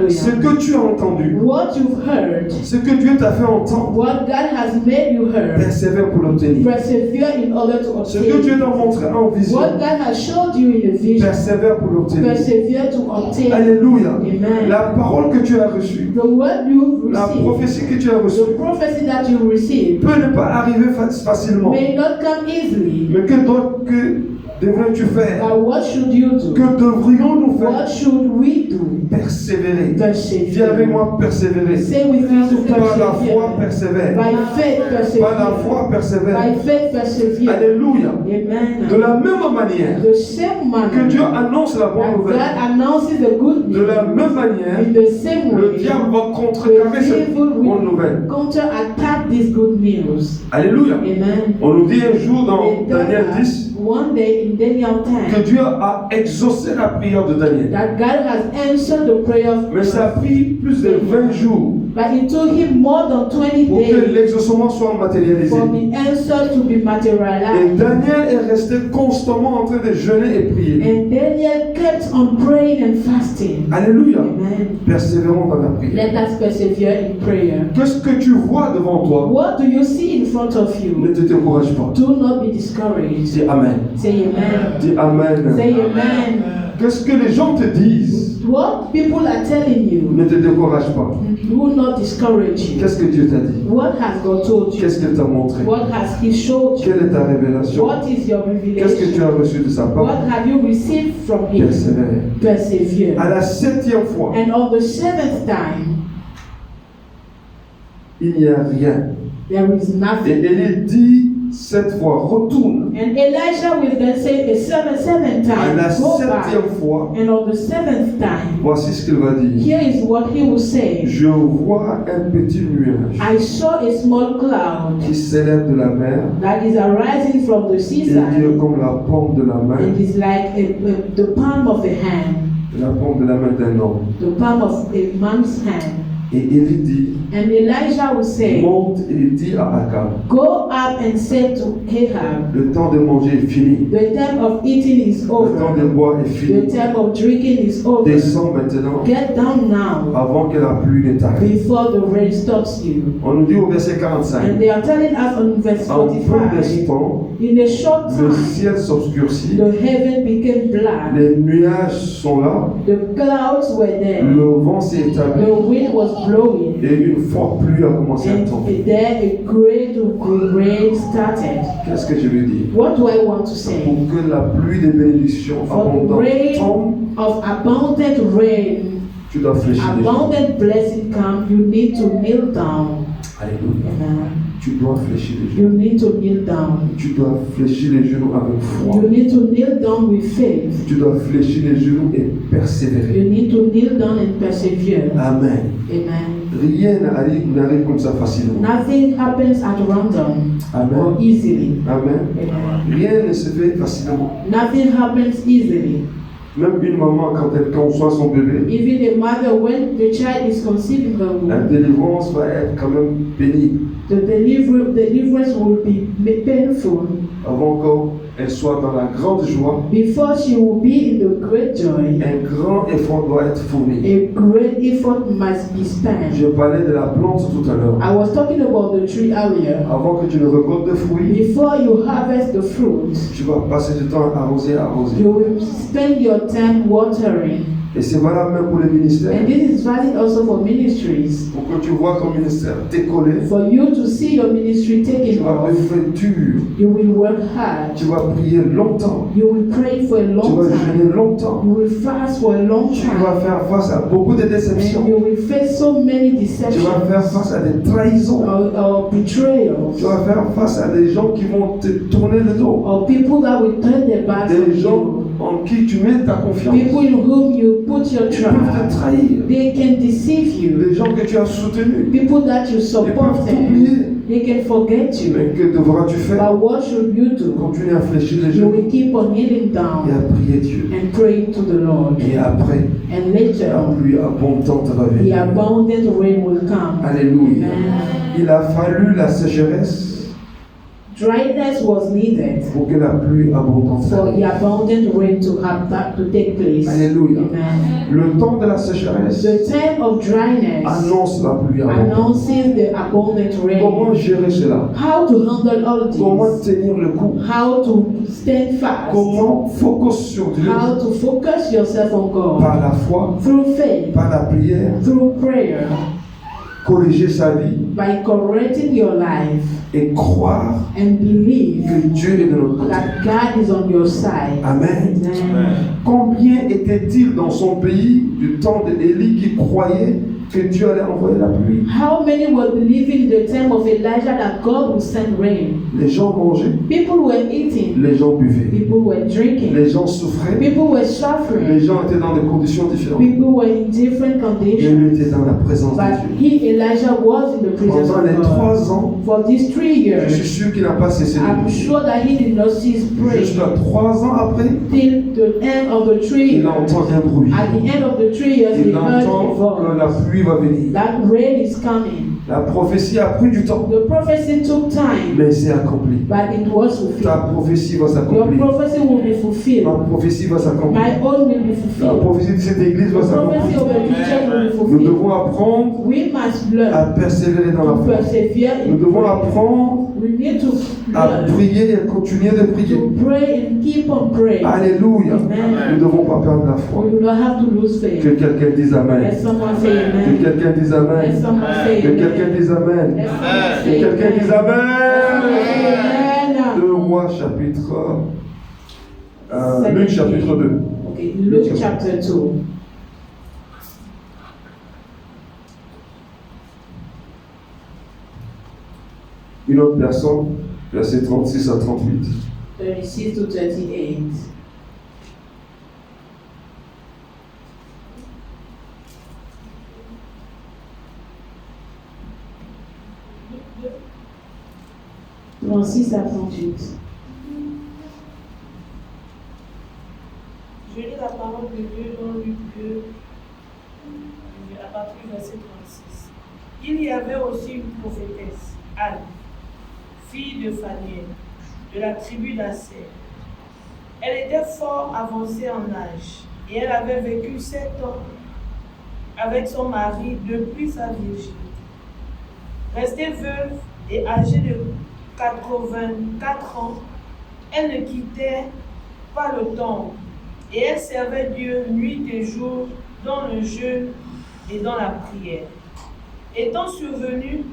Ce Hallelujah. que tu as entendu, What you've heard, ce que Dieu t'a fait entendre, what God has made you heard, persévère pour l'obtenir. persevere in order to Ce que Dieu obtain. t'a montré en vision, What God has showed you in a vision, persévère pour l'obtenir. persevere to obtain. Alléluia. Amen. La parole que tu as reçue, The word you've la received, prophétie que tu as reçue, the prophecy that you received, peut ne pas arriver facilement. may not come easily. Mais que devrais-tu faire? But what should you do? Que devrions-nous faire? What should we do? Persévérer. Dis Persevere. avec moi, persévérer. Say with me to Par la foi, persevere. persévère. By faith, Par la persevere. foi, By persévère. faith, persevere. Alléluia. Amen. De la même manière The same que manner Dieu annonce la bonne that nouvelle, God announces the good de la news, même manière, in the same le way, diable va contrecarrer the cette devil bonne will nouvelle. counterattack this good news. Alléluia. Amen. On nous dit un jour dans They tell Daniel us 10 one day in Daniel que 10 Dieu a exaucé la prière de Daniel. that God has answered the prayer of Mais ça a pris plus de 20 jours but it took him more than 20 pour que days l'exaucement soit matérialisé. for the answer to be Et materialized. Daniel est resté constamment en train de jeûner et prier. And Daniel kept on praying and fasting. Alléluia. Amen. Persévérons dans la prière. Let us persevere in prayer. Qu'est-ce que tu vois devant toi? What do you see in front of Ne you? te décourage pas. Do not be discouraged. Dis Amen. Say amen. Dis Amen. Say amen. Qu'est-ce que les gens te disent? What people are telling you, Ne te décourage pas. will not discourage you. Qu'est-ce que Dieu t'a dit? What has God told you? Qu'est-ce qu'il t'a montré? What has He showed you? Quelle est ta révélation? What is your Qu'est-ce que tu revelation? as reçu de sa part? What have you received from Him? Persévère. À Persevere. la 7e fois, And on the seventh time, il n'y a rien. there is Et nothing. Élie dit 7 fois, retourne. And Elijah will then say a seventh À la time, go back. 7e fois, And on the seventh time, voici ce qu'il va dire. here is what he will say. Je vois un petit nuage I saw a small cloud qui s'élève de la mer. that is arising from the Il seaside. dit comme la paume de la main. It is like the palm of a hand, La paume de la main d'un homme. the palm of a man's hand. Et Élie dit, And Elijah will say, monte et dit à Akab, go up and say to Ahab, le temps de manger est fini. the time of eating is Le temps over. de boire est The fini. time of drinking is over. Descends maintenant Get down now avant que la pluie ne t'arrive. before the rain stops you. On nous dit au verset 45, And they are telling us on verse en peu 45, d'instants, in a short le time, ciel s'obscurcit, the heaven became black. les nuages sont là, The clouds were there. le vent s'est établi The wind was blowing. et une forte pluie a commencé à tomber. And there a great rain started. Qu'est-ce que je veux dire? What do I want to say? Pour que la pluie des bénédictions For the abondantes rain tombe, of abundant rain, tu dois fléchir les genoux. abundant blessing come, you need to kneel down. Alléluia. Amen. Tu dois fléchir les You genoux. need to kneel down. Tu dois fléchir les genoux avec foi. You need to kneel down with faith. Tu dois fléchir les genoux et persévérer. You need to kneel down and persevere. Amen. Amen. Rien n'arrive comme ça facilement. Nothing happens at random or Amen. easily. Amen. Amen. Rien ne se fait facilement. Nothing happens easily. Même une maman, quand elle conçoit son bébé, Even a mother, when the child is conceived in her la womb, délivrance va être quand même pénible. the deliverance will be painful Avant qu'elle soit dans la grande joie, before she will be in the great joy. un grand effort doit être fourni. A great effort must be spent. Je parlais de la plante tout à l'heure. I was talking about the tree earlier. Avant que tu ne récoltes de fruits, Before you harvest the fruit, tu vas passer du temps à arroser, you will spend your time watering. Et c'est valable même pour les ministères. And this is valid also for ministries. Pour que tu vois ton ministère décoller, For you to see your ministry tu taking vas off, œuvrer dur. you will work hard. Tu vas prier longtemps. You will pray for a Tu long vas time. jeûner longtemps. You will fast for a long Tu vas time. faire face à beaucoup de And déceptions. you will face so many Tu deceptions vas faire face à des trahisons. or betrayals. Tu vas faire face à des gens qui vont te tourner le dos. Or people that will turn their backs on Des gens you. en qui tu mets ta confiance, people in whom you put your ils peuvent te trust. trahir. They can deceive you. Les gens que tu as soutenus, People that you ils peuvent supported, t'oublier. they can forget you. Mais que devras-tu faire? But what should you do? Continuer à fléchir les You genoux will keep on kneeling et down à prier Dieu. and praying to the Lord. Et après, And later, la pluie abondante va the venir. abundant rain will come. Alléluia. Amen. Il a fallu la sécheresse Dryness was needed pour que la pluie abondante for the vienne. abundant rain to have that to take place. Alléluia. Amen. Le temps de la sécheresse The time of dryness annonce la pluie abondante. announces the abundant Comment rain. gérer cela? How to handle all Comment this? tenir le coup? How to stand fast? Comment focus sur Dieu How to focus yourself on God par la foi, through faith, par la prière, through prayer, corriger sa vie by correcting your life et croire and believe que Dieu est de notre côté. that God is on your side. Amen. Amen. Combien était-il dans son pays du temps d'Élie qui croyait que Dieu allait envoyer la pluie? How many were believing in the time of Elijah that God would send rain? Les gens mangeaient, People were eating, les gens buvaient, people were drinking, les gens souffraient, people were les suffering, gens étaient dans des conditions différentes. people were in different Mais conditions. lui était dans la présence de But Dieu. he, Elijah, was in the presence Pendant les of God. 3 ans, For these 3 je years, suis sûr qu'il n'a pas cessé de I'm prier. sure that he did not cease praying Jusqu'à 3 ans après, till the end of the 3 il years. entend un bruit. At the end of the 3 years, he Il heard a entend que la voice. pluie va venir. That rain is coming. La prophétie a pris du temps, The prophecy took time, mais c'est accompli. but it was Ta fulfilled. prophétie va Your s'accomplir. prophecy will be fulfilled. Ma prophétie va s'accomplir. My own will be La fulfilled. prophétie de cette église The va prophecy s'accomplir. of the church will be Nous fulfilled. devons apprendre We must à learn persévérer dans la to foi. persevere Nous in devons prayer. apprendre We need to à learn prier et continuer de prier. to pray and keep on praying. Alléluia. Amen. Nous ne devons pas perdre la foi. We do not have to lose Que faith. quelqu'un dise Amen. Let someone say Que amen. quelqu'un dise Let Amen. someone say Que quelqu'un amen. dise Amen. Let someone Que say quelqu'un dise amen. Amen. Amen. 2 Rois chapitre Luc chapitre 2. Okay, Luke chapter 2. Une autre personne, verset 36 à 38. 36 to 38. « 36 à 38. Je lis la parole de Dieu dans Luc 2, à partir du verset 36. Il y avait aussi une prophétesse, Anne, fille de Phanuel, de la tribu d'Aser. Elle était fort avancée en âge et elle avait vécu 7 ans avec son mari depuis sa virginité. Restée veuve et âgée de 84 ans, elle ne quittait pas le temple et elle servait Dieu nuit et jour dans le jeûne et dans la prière. Étant survenue,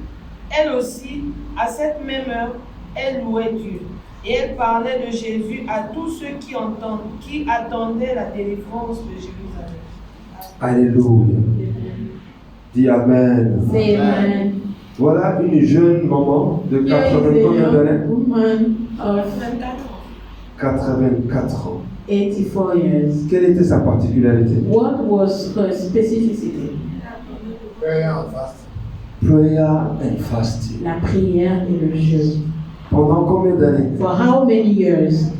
elle aussi, à cette même heure, elle louait Dieu. Et elle parlait de Jésus à tous ceux qui attendaient la délivrance de Jérusalem. Alléluia. Dis Amen. Say amen. Voilà une jeune maman de Here is a 80 combien d'années? young woman of 24 ans. 84 ans. 84 years. Quelle était sa particularité? What was her specificity? Prayer and fasting. Prayer and fasting. La prière et le jeûne. Pendant combien d'années? For how many years?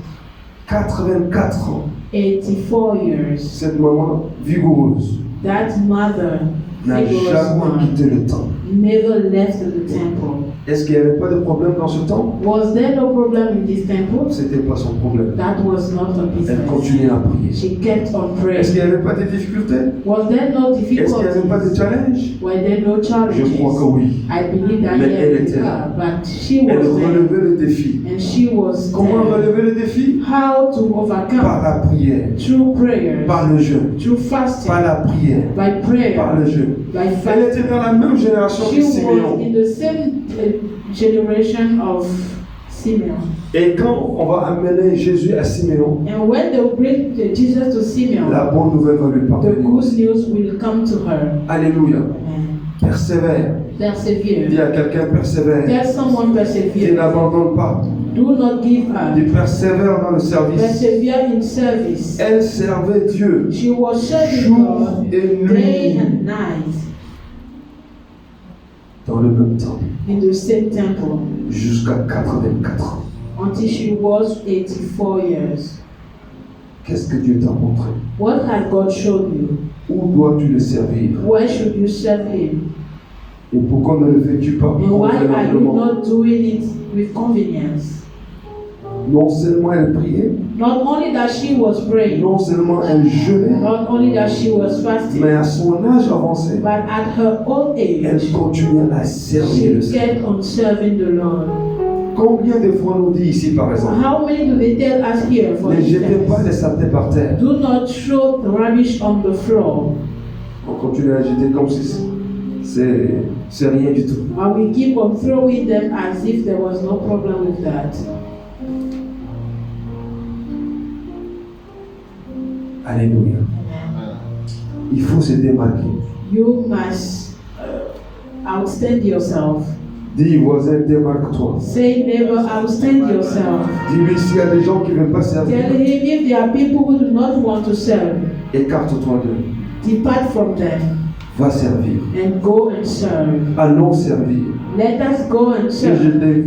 84 ans. 84 years. Cette maman vigoureuse That mother, n'a vigorous jamais one, quitté le temple. never left the temple. Est-ce qu'il n'y avait pas de problème dans ce temple? Was there no problem in this temple? C'était pas son problème. That was not her Elle business. continuait à prier. She kept on Est-ce praying. qu'il n'y avait pas de difficultés? Was there no Est-ce qu'il n'y avait pas de difficulties? challenge? Were there no Je crois que challenges? oui. I believe that Mais elle yes, était là. but she Elle was there relevait le défi. and she was Comment there. relever le défi? How to Par overcome? la prière, Through prayers, par le jeûne, through fasting, par la prière, by prayer, par le jeûne. by Elle fasting. était dans la même génération She que was Simeon. in the same generation of Simeon. Et quand on va amener Jésus à Simeon, And when they bring Jesus to Simeon, la bonne nouvelle va lui the parvenir. good news will come to her. Alléluia. Amen. Persévère. Persevere. Dis à quelqu'un, persévère. Tell someone Tu persevere. n'abandonnes pas. Do not give Tu up. persévères dans le service. Persevere in service. Elle servait Dieu She was serving jour God et day nuit and night dans le même temps in the same temple jusqu'à 84 ans. until she was 84 years. Qu'est-ce que Dieu t'a montré? What had God shown you? Où dois-tu le servir? Why should you serve Him? Et pourquoi ne le fais-tu pas And why are you convenablement? not doing it with convenience? Non seulement elle priait, Not only that she was praying, non seulement elle jeûnait, not only that she was fasting, mais à son âge avancé, but at her old elle age, continuait à servir le she Seigneur. kept on serving the Lord. Combien de fois on nous dit ici, par exemple, How many do they tell us here, for ne jetez pas instance? les saletés par terre. Do not throw the rubbish on the floor. On continue à jeter comme si c'est rien du tout. And we keep on throwing them as if there was no problem with that. Alléluia. Il faut se démarquer. You must outstand yourself. Dis voisin, démarque-toi. Say never outstand yourself. Dis-lui s'il y a des gens qui ne veulent pas servir, Tell him if there are people who do not want to serve, écarte-toi d'eux. depart from them Va servir. and go and serve. Allons servir. Let us go and Et serve.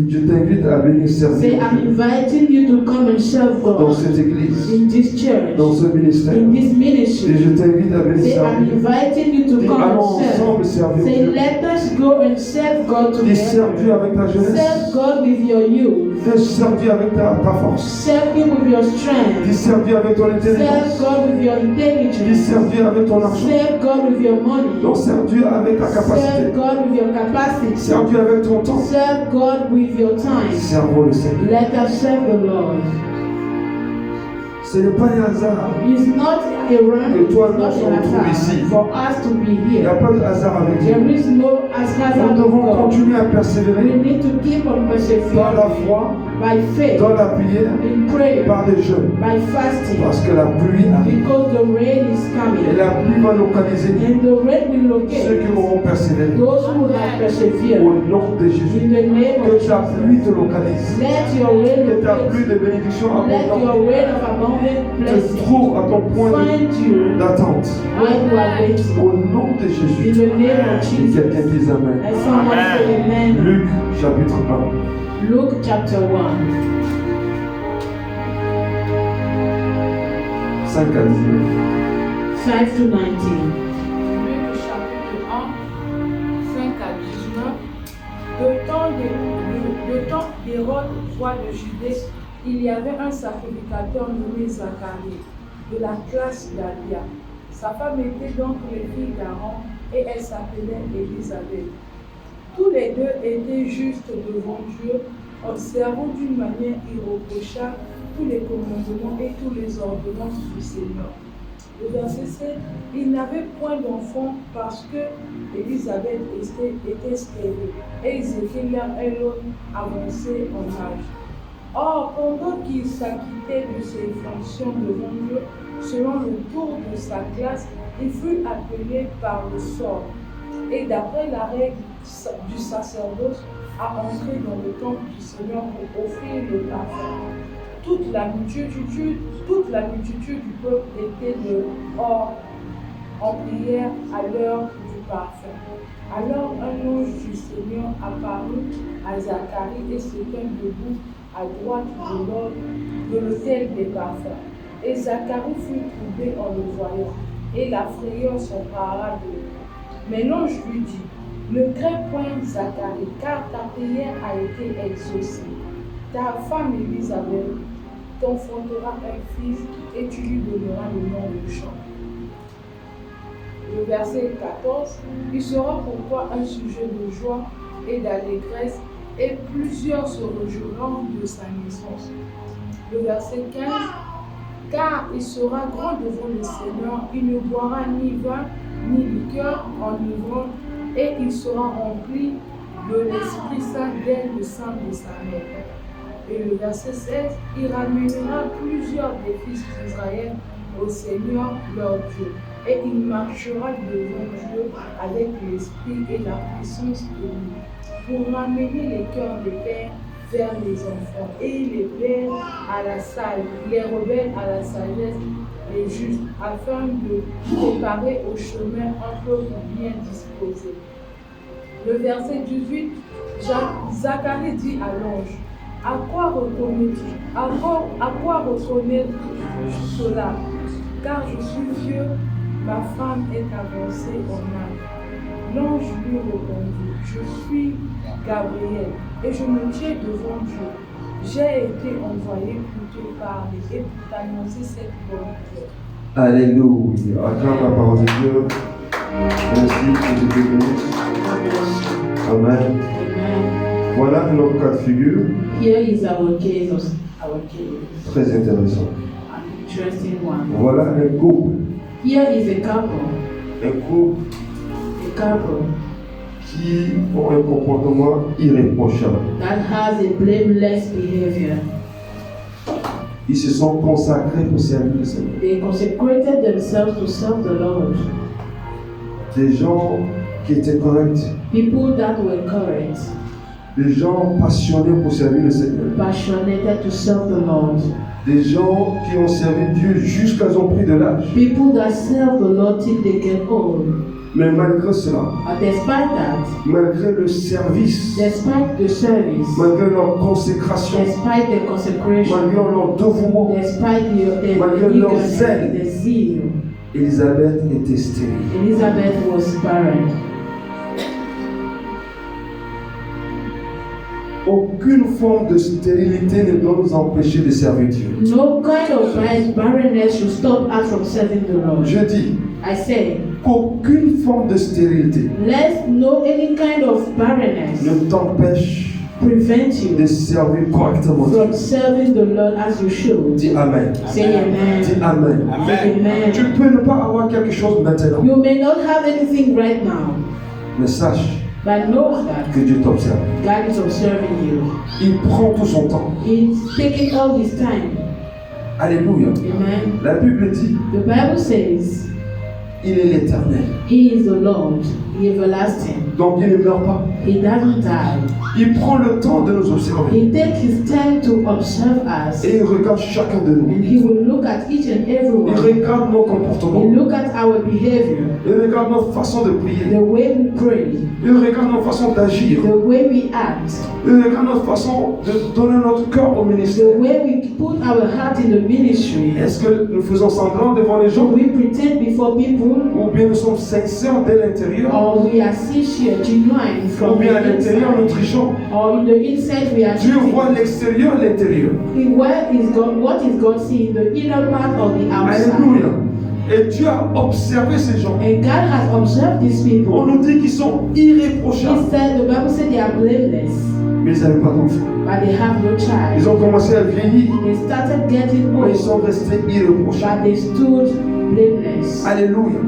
je t'invite à venir Say, servir I'm inviting you to come and serve dans God cette église, in this church, dans ce ministère. in this Et ministry. je t'invite à venir Say, I'm servir. inviting you to Dis, come allons and serve. ensemble servir Say, Dieu. let us go and serve God Dis, serve Dieu together. avec ta jeunesse. Serve God with your youth. Dis, serve Dieu avec ta force. Serve Him with your Dis, strength. serve Dieu avec ton Serve intelligence. God with your Dis, intelligence. serve Dieu avec ton argent. Serve God with your money. Donc, serve Dieu avec ta Serve capacité. God with your capacity. Serve Dieu avec ton temps. Serve God with your time. Servons le Seigneur. Let us serve the Lord. Ce n'est pas un hasard. It's not a random, Et toi, it's not nous an sommes ici. hasard for us to be Il n'y a here. pas de hasard avec There Dieu. is no Nous hazard devons with God. continuer à We persévérer need to keep on dans la persevering foi, by faith, dans la prière, in prayer, par des jeûnes. by fasting, Parce que la pluie arrive. because the rain is Et coming. la pluie va localiser And the rain will ceux qui locate auront persévéré. those who have persevered. Au nom de Jésus. In the name of Que ta pluie te Jesus. localise. Let your rain Que ta locate. pluie de bénédiction Let abondante your rain of abundant te blessing trouve à ton point find you d'attente. when you are waiting. Au nom de In Jésus. the name of Et Jesus. quelqu'un dise Amen. And someone say amen. Luc chapitre 1. Luke chapter 1, 5 à 19. 5 to 19. Luc chapitre 1, 5 à 19. Le temps d'Hérode, roi de Judée, il y avait un sacrificateur nommé Zacharie, de la classe d'Abia. Sa femme était donc les filles d'Aaron et elle s'appelait Élisabeth. Tous les deux étaient justes devant Dieu, observant d'une manière irréprochable tous les commandements et tous les ordonnances du Seigneur. Le verset 7, il n'avait point d'enfant parce que Élisabeth était stérile et ils étaient l'un et l'autre avancés en âge. Or, pendant qu'il s'acquittait de ses fonctions devant Dieu, selon le tour de sa classe, il fut appelé par le sort. Et d'après la règle du sacerdoce, à entrer dans le temple du Seigneur pour offrir le parfum. Toute la multitude du peuple était dehors en prière à l'heure du parfum. Alors un ange du Seigneur apparut à Zacharie et se tint debout à droite de l'autel des parfums. Et Zacharie fut troublé en le voyant, et la frayeur s'empara de lui. Mais l'ange lui dit, ne crains point Zacharie, car ta prière a été exaucée. Ta femme Élisabeth t'enfantera un fils et tu lui donneras le nom de Jean. Le verset 14, il sera pour toi un sujet de joie et d'allégresse et plusieurs se réjouiront de sa naissance. Le verset 15, car il sera grand devant le Seigneur, il ne boira ni vin ni liqueur enivrant et il sera rempli de l'Esprit Saint dès le sein de sa mère. Et le verset 16, il ramènera plusieurs des fils d'Israël au Seigneur leur Dieu. et il marchera devant Dieu avec l'esprit et la puissance de lui, pour ramener les cœurs des pères vers les enfants et les pères à la salle, les rebelles à la sagesse, les justes, afin de préparer au chemin un peuple bien disposé. Le verset 18, Zacharie dit à l'ange, à quoi reconnaître cela? Car je suis vieux, ma femme est avancée en âge. L'ange lui répondit, je suis Gabriel et je me tiens devant Dieu. J'ai été envoyé pour te parler et pour t'annoncer cette bonne nouvelle. Alléluia. Acclame la parole de Dieu. Merci que Dieu te bénisse. Amen. Voilà un autre cas de figure. Here is our case. Très intéressant. An interesting one. Voilà un couple. Here is a couple. Un couple qui ont un comportement irréprochable. That has a blameless behavior. Ils se sont consacrés pour servir le Seigneur. They consecrated themselves to serve the Lord. Des gens qui étaient corrects. People that were correct. Des gens passionnés pour servir le Seigneur. Passionate to serve the Lord. Des gens qui ont servi Dieu jusqu'à ce qu'ils ont pris de l'âge. People that serve the Lord till they get old. Mais malgré cela, Despite that, malgré le service, despite the service, malgré leur consécration, despite the consecration, malgré leur dévouement, despite malgré leur zèle, the zeal, Élisabeth était stérile. Elizabeth was barren. Aucune forme de stérilité ne doit nous empêcher de servir Dieu. No kind of barrenness should stop us from serving the Lord. Je dis I say, qu'aucune forme de stérilité any kind of barrenness ne t'empêche prevent you de servir correctement from Dieu. serving the Lord as you should. Dis Amen. Say amen. Dis Amen. Amen. Tu peux ne pas avoir quelque chose maintenant, You may not have anything right now, mais sache but know that que Dieu t'observe. God is observing you. Il prend tout son temps. He's taking all his time. Alléluia. Amen. La Bible dit, The Bible says, il est l'Éternel. He is the Lord, the everlasting. Donc il ne meurt pas. He doesn't die. Il prend le temps de nous observer. He takes his time to observe us. Et il regarde chacun de nous. And he will look at each and every Il one. regarde nos He comportements. look at our behavior, Il regarde nos façons de prier. the way we pray, Il regarde nos façons d'agir. the way we act, Il regarde notre façon de donner notre cœur au the ministère. way we put our heart in the ministry. Est-ce que nous faisons semblant devant les Do gens? we pretend before people, Ou bien nous sommes sincères dès l'intérieur? or we are sincere, genuine Ou from bien à the l'intérieur nous inside, trichons? or in the inside we are Dieu cheating? voit l'extérieur et l'intérieur. Where is God? What is God seeing? The inner part or the outside? Alléluia. Et Dieu a observé ces gens. And God has observed these On people. nous dit qu'ils sont He irréprochables. said, the Bible said they are blameless, Mais ils n'avaient pas d'enfants. but they have no child. Ils ont commencé à vieillir. They started getting Mais ils old, sont restés irréprochables. but they stood blameless. Alléluia.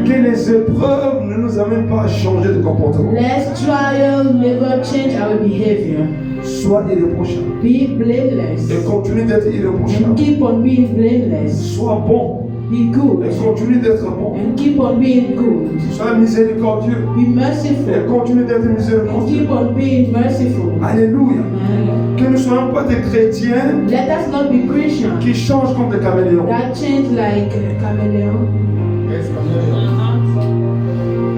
Que les épreuves ne nous amènent pas à changer de comportement. Let trial never change our behavior. Sois irréprochable. Be blameless Et continue d'être and irréprochable. keep on being blameless. Sois bon. Be good Et continue d'être bon. and keep on being good. Sois miséricordieux. Be Et merciful continue d'être and miséricordieux. keep on being merciful. Alléluia. Amen. Que nous ne soyons pas des chrétiens Let us not be Christians qui changent comme des caméléons. that change like a chameleon.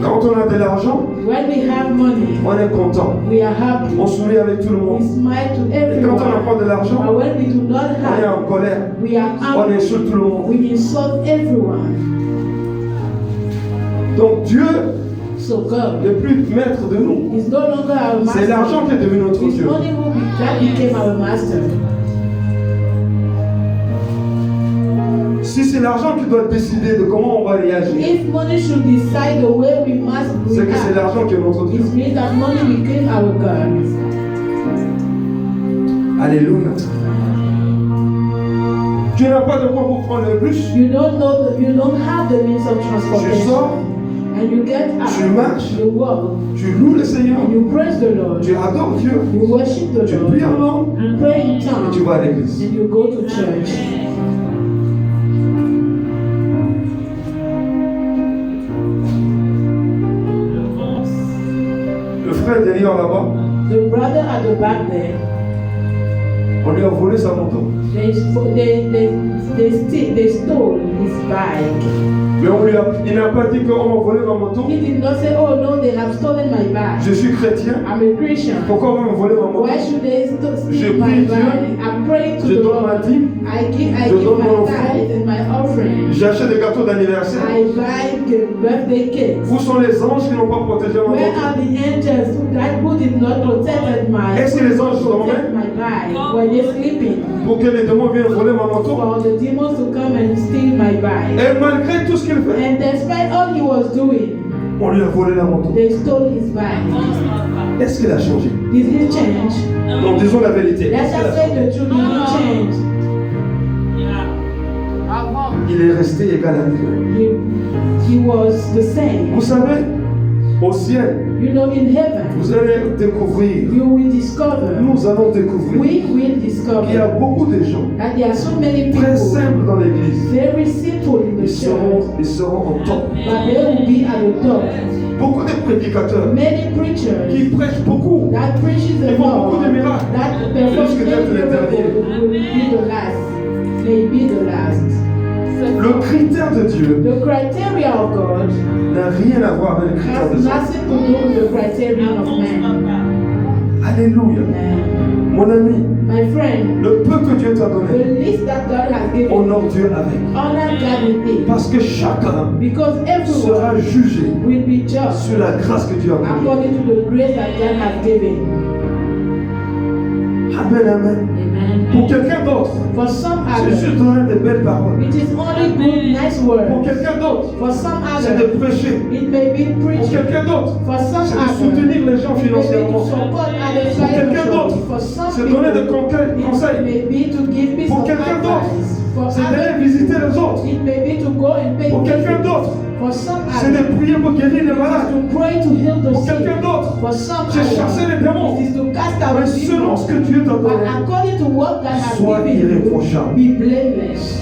Quand on a de l'argent, When we have money, on est content. we are happy. On sourit avec tout le We monde. smile to Et quand on n'a everyone. pas de l'argent, But when we do not on est have, en colère. we are On angry. insulte tout le monde. We insult everyone. Donc Dieu So God n'est plus maître de nous. is no longer our C'est master. l'argent qui est devenu notre It's Dieu. money that became our master. Si c'est l'argent qui doit décider de comment on va réagir, If money should decide the way we must c'est que c'est react, l'argent qui est notre Dieu. it means that money became our God. Alléluia. Tu n'as pas de quoi pour prendre le bus. You don't have the means of Tu transportation. sors, And you get tu out, marches, you walk, tu loues le Seigneur, and you praise the Lord. tu adores Dieu, You worship the tu Lord pries en langue and pray in et tu tongues, vas à l'église. and you go to church. frère là-bas, The brother at the back there, on lui a volé sa moto. they stole his bike. Mais il n'a pas dit qu'on m'a volé ma moto. He did not say, oh no, they have stolen my bike. Je suis chrétien. I'm a Christian. Pourquoi on m'a volé ma moto? Why should they Je steal my prie Dieu. bike? I pray to Je the donne ma Lord. dîme. I give Je donne my mon tithe and my offering. J'achète des gâteaux d'anniversaire. I buy the birthday cakes. Où sont les anges qui n'ont pas protégé ma Where moto? are the angels who did not protect my Est-ce que les anges protect dormaient? my bike? Were they sleeping? Pour que les démons viennent voler ma moto? For the demons to come and steal my bike. Et malgré tout ce qu'il fait, And despite all he was doing, on lui a volé la moto. they stole his bike. Est-ce qu'il a changé? Did he change? Donc disons la vérité. Let's Est-ce qu'il just a say changé? the truth. Did he change? Il est resté égal à Dieu. He was the same. Vous savez, au ciel, You know, in heaven, vous allez découvrir, you will discover, nous allons découvrir we will qu'il y a discover beaucoup de gens that there are so many très people, simples dans l'église. very simple in the church, Ils seront en top. but they will be at the top. Beaucoup de prédicateurs Many preachers qui prêchent beaucoup, that preaches the ils font Lord, beaucoup de miracles. that perform Jusque d'être many les derniers. miracles will be the last. May be the last. Le critère de Dieu The criteria of God n'a rien à voir avec le critère de has Dieu. nothing to do with the criterion of man. Alléluia. Man. Mon ami, My friend, le peu que Dieu t'a donné, the least that God has given, honore Dieu avec. honor God with it. Parce que chacun Because everyone sera jugé will be judged sur la grâce que Dieu a donnée. according to the grace that God has given. Amen, amen. Amen. Pour quelqu'un d'autre, For some c'est others, juste donner des belles paroles. it is only good, nice Pour words. quelqu'un d'autre, For some c'est de others, prêcher. it may be Pour preaching. quelqu'un d'autre, For some c'est de others, soutenir les gens it may be to financièrement. support others Pour quelqu'un d'autre, financially. For some c'est donner des people, it conseils. may be to give peace Pour of quelqu'un d'autre, advice. For c'est d'aller others, visiter les autres. it may be to go and pay Pour quelqu'un visits. d'autre, For some c'est others, de prier pour guérir les malades. to pray to heal the Pour sick. quelqu'un d'autre, For some c'est chasser les others, démons. it is to cast out Mais selon ce que demons. Dieu t'a But donné, according to what God has sois given you, irréprochable be blameless.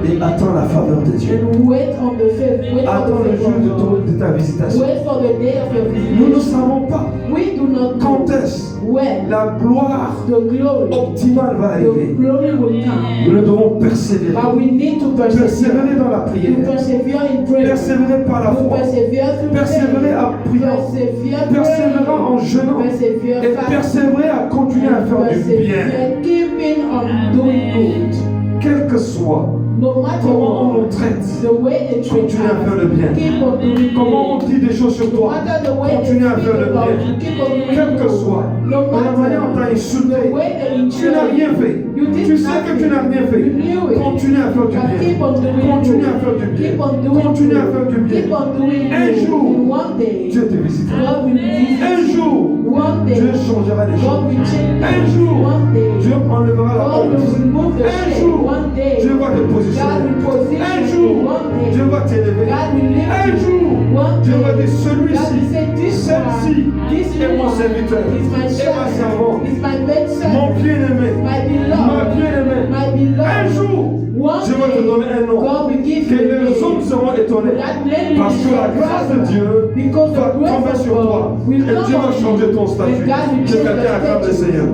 et attends la faveur de Dieu. And wait on the faith. Wait Attends for the le faith jour of God. de ta visitation. Wait for the day of your Nous ne visitation. savons pas We do not quand know est-ce when la gloire the glory, optimale va the arriver. glory will come. Nous devons persévérer. But we need to persevere. Persévérer dans la To prière. persevere in prayer. Persévérer par la To foi. persevere through Persévérer faith. en priant. Persevere Persévérer en praying. jeûnant. Persevere Et fasting. persévérer à continuer à And faire du bien. persevere keeping on doing good. Quel que soit No matter comment on nous what, traite, the way they treat continue à faire le us, bien. keep on doing Comment on good. dit des choses sur No toi, matter the way they continue à speak faire le about bien. you, keep on doing Quel que good. soit, No de la manière dont on t'a matter insulté, the way they tu n'as injure rien fait. you did Tu sais que tu n'as rien fait. You knew it. Continue à faire du But keep bien. on doing Continue à good. faire du bien. Keep on doing Continue à faire good. du bien. Keep on doing Un good. jour, In one day, Dieu te visitera. God will visit Un you. jour, One day, Dieu changera les God choses. will change Un things. jour, One day, Dieu enlèvera la God will honte. remove the Un shame. jour, One day, Dieu va te God positionner. will position Un you. jour, One day, Dieu va t'élever. God will lift Un you. jour, One Dieu va day, dire God celui-ci, will say, this celle-ci one, this est mon one serviteur, is my est ma servant, servante, is my maid mon servant, bien-aimé, my ma beloved, bien-aimée. my Un beloved. jour, One Dieu va te day, donner un nom. God will give Que you a les name. hommes seront étonnés. That name Parce will que be la grâce de Dieu because va the grace tomber of sur toi. God will Et Dieu come va on changer you. ton And statut. God will Que change quelqu'un your acclame le statue. Seigneur. Or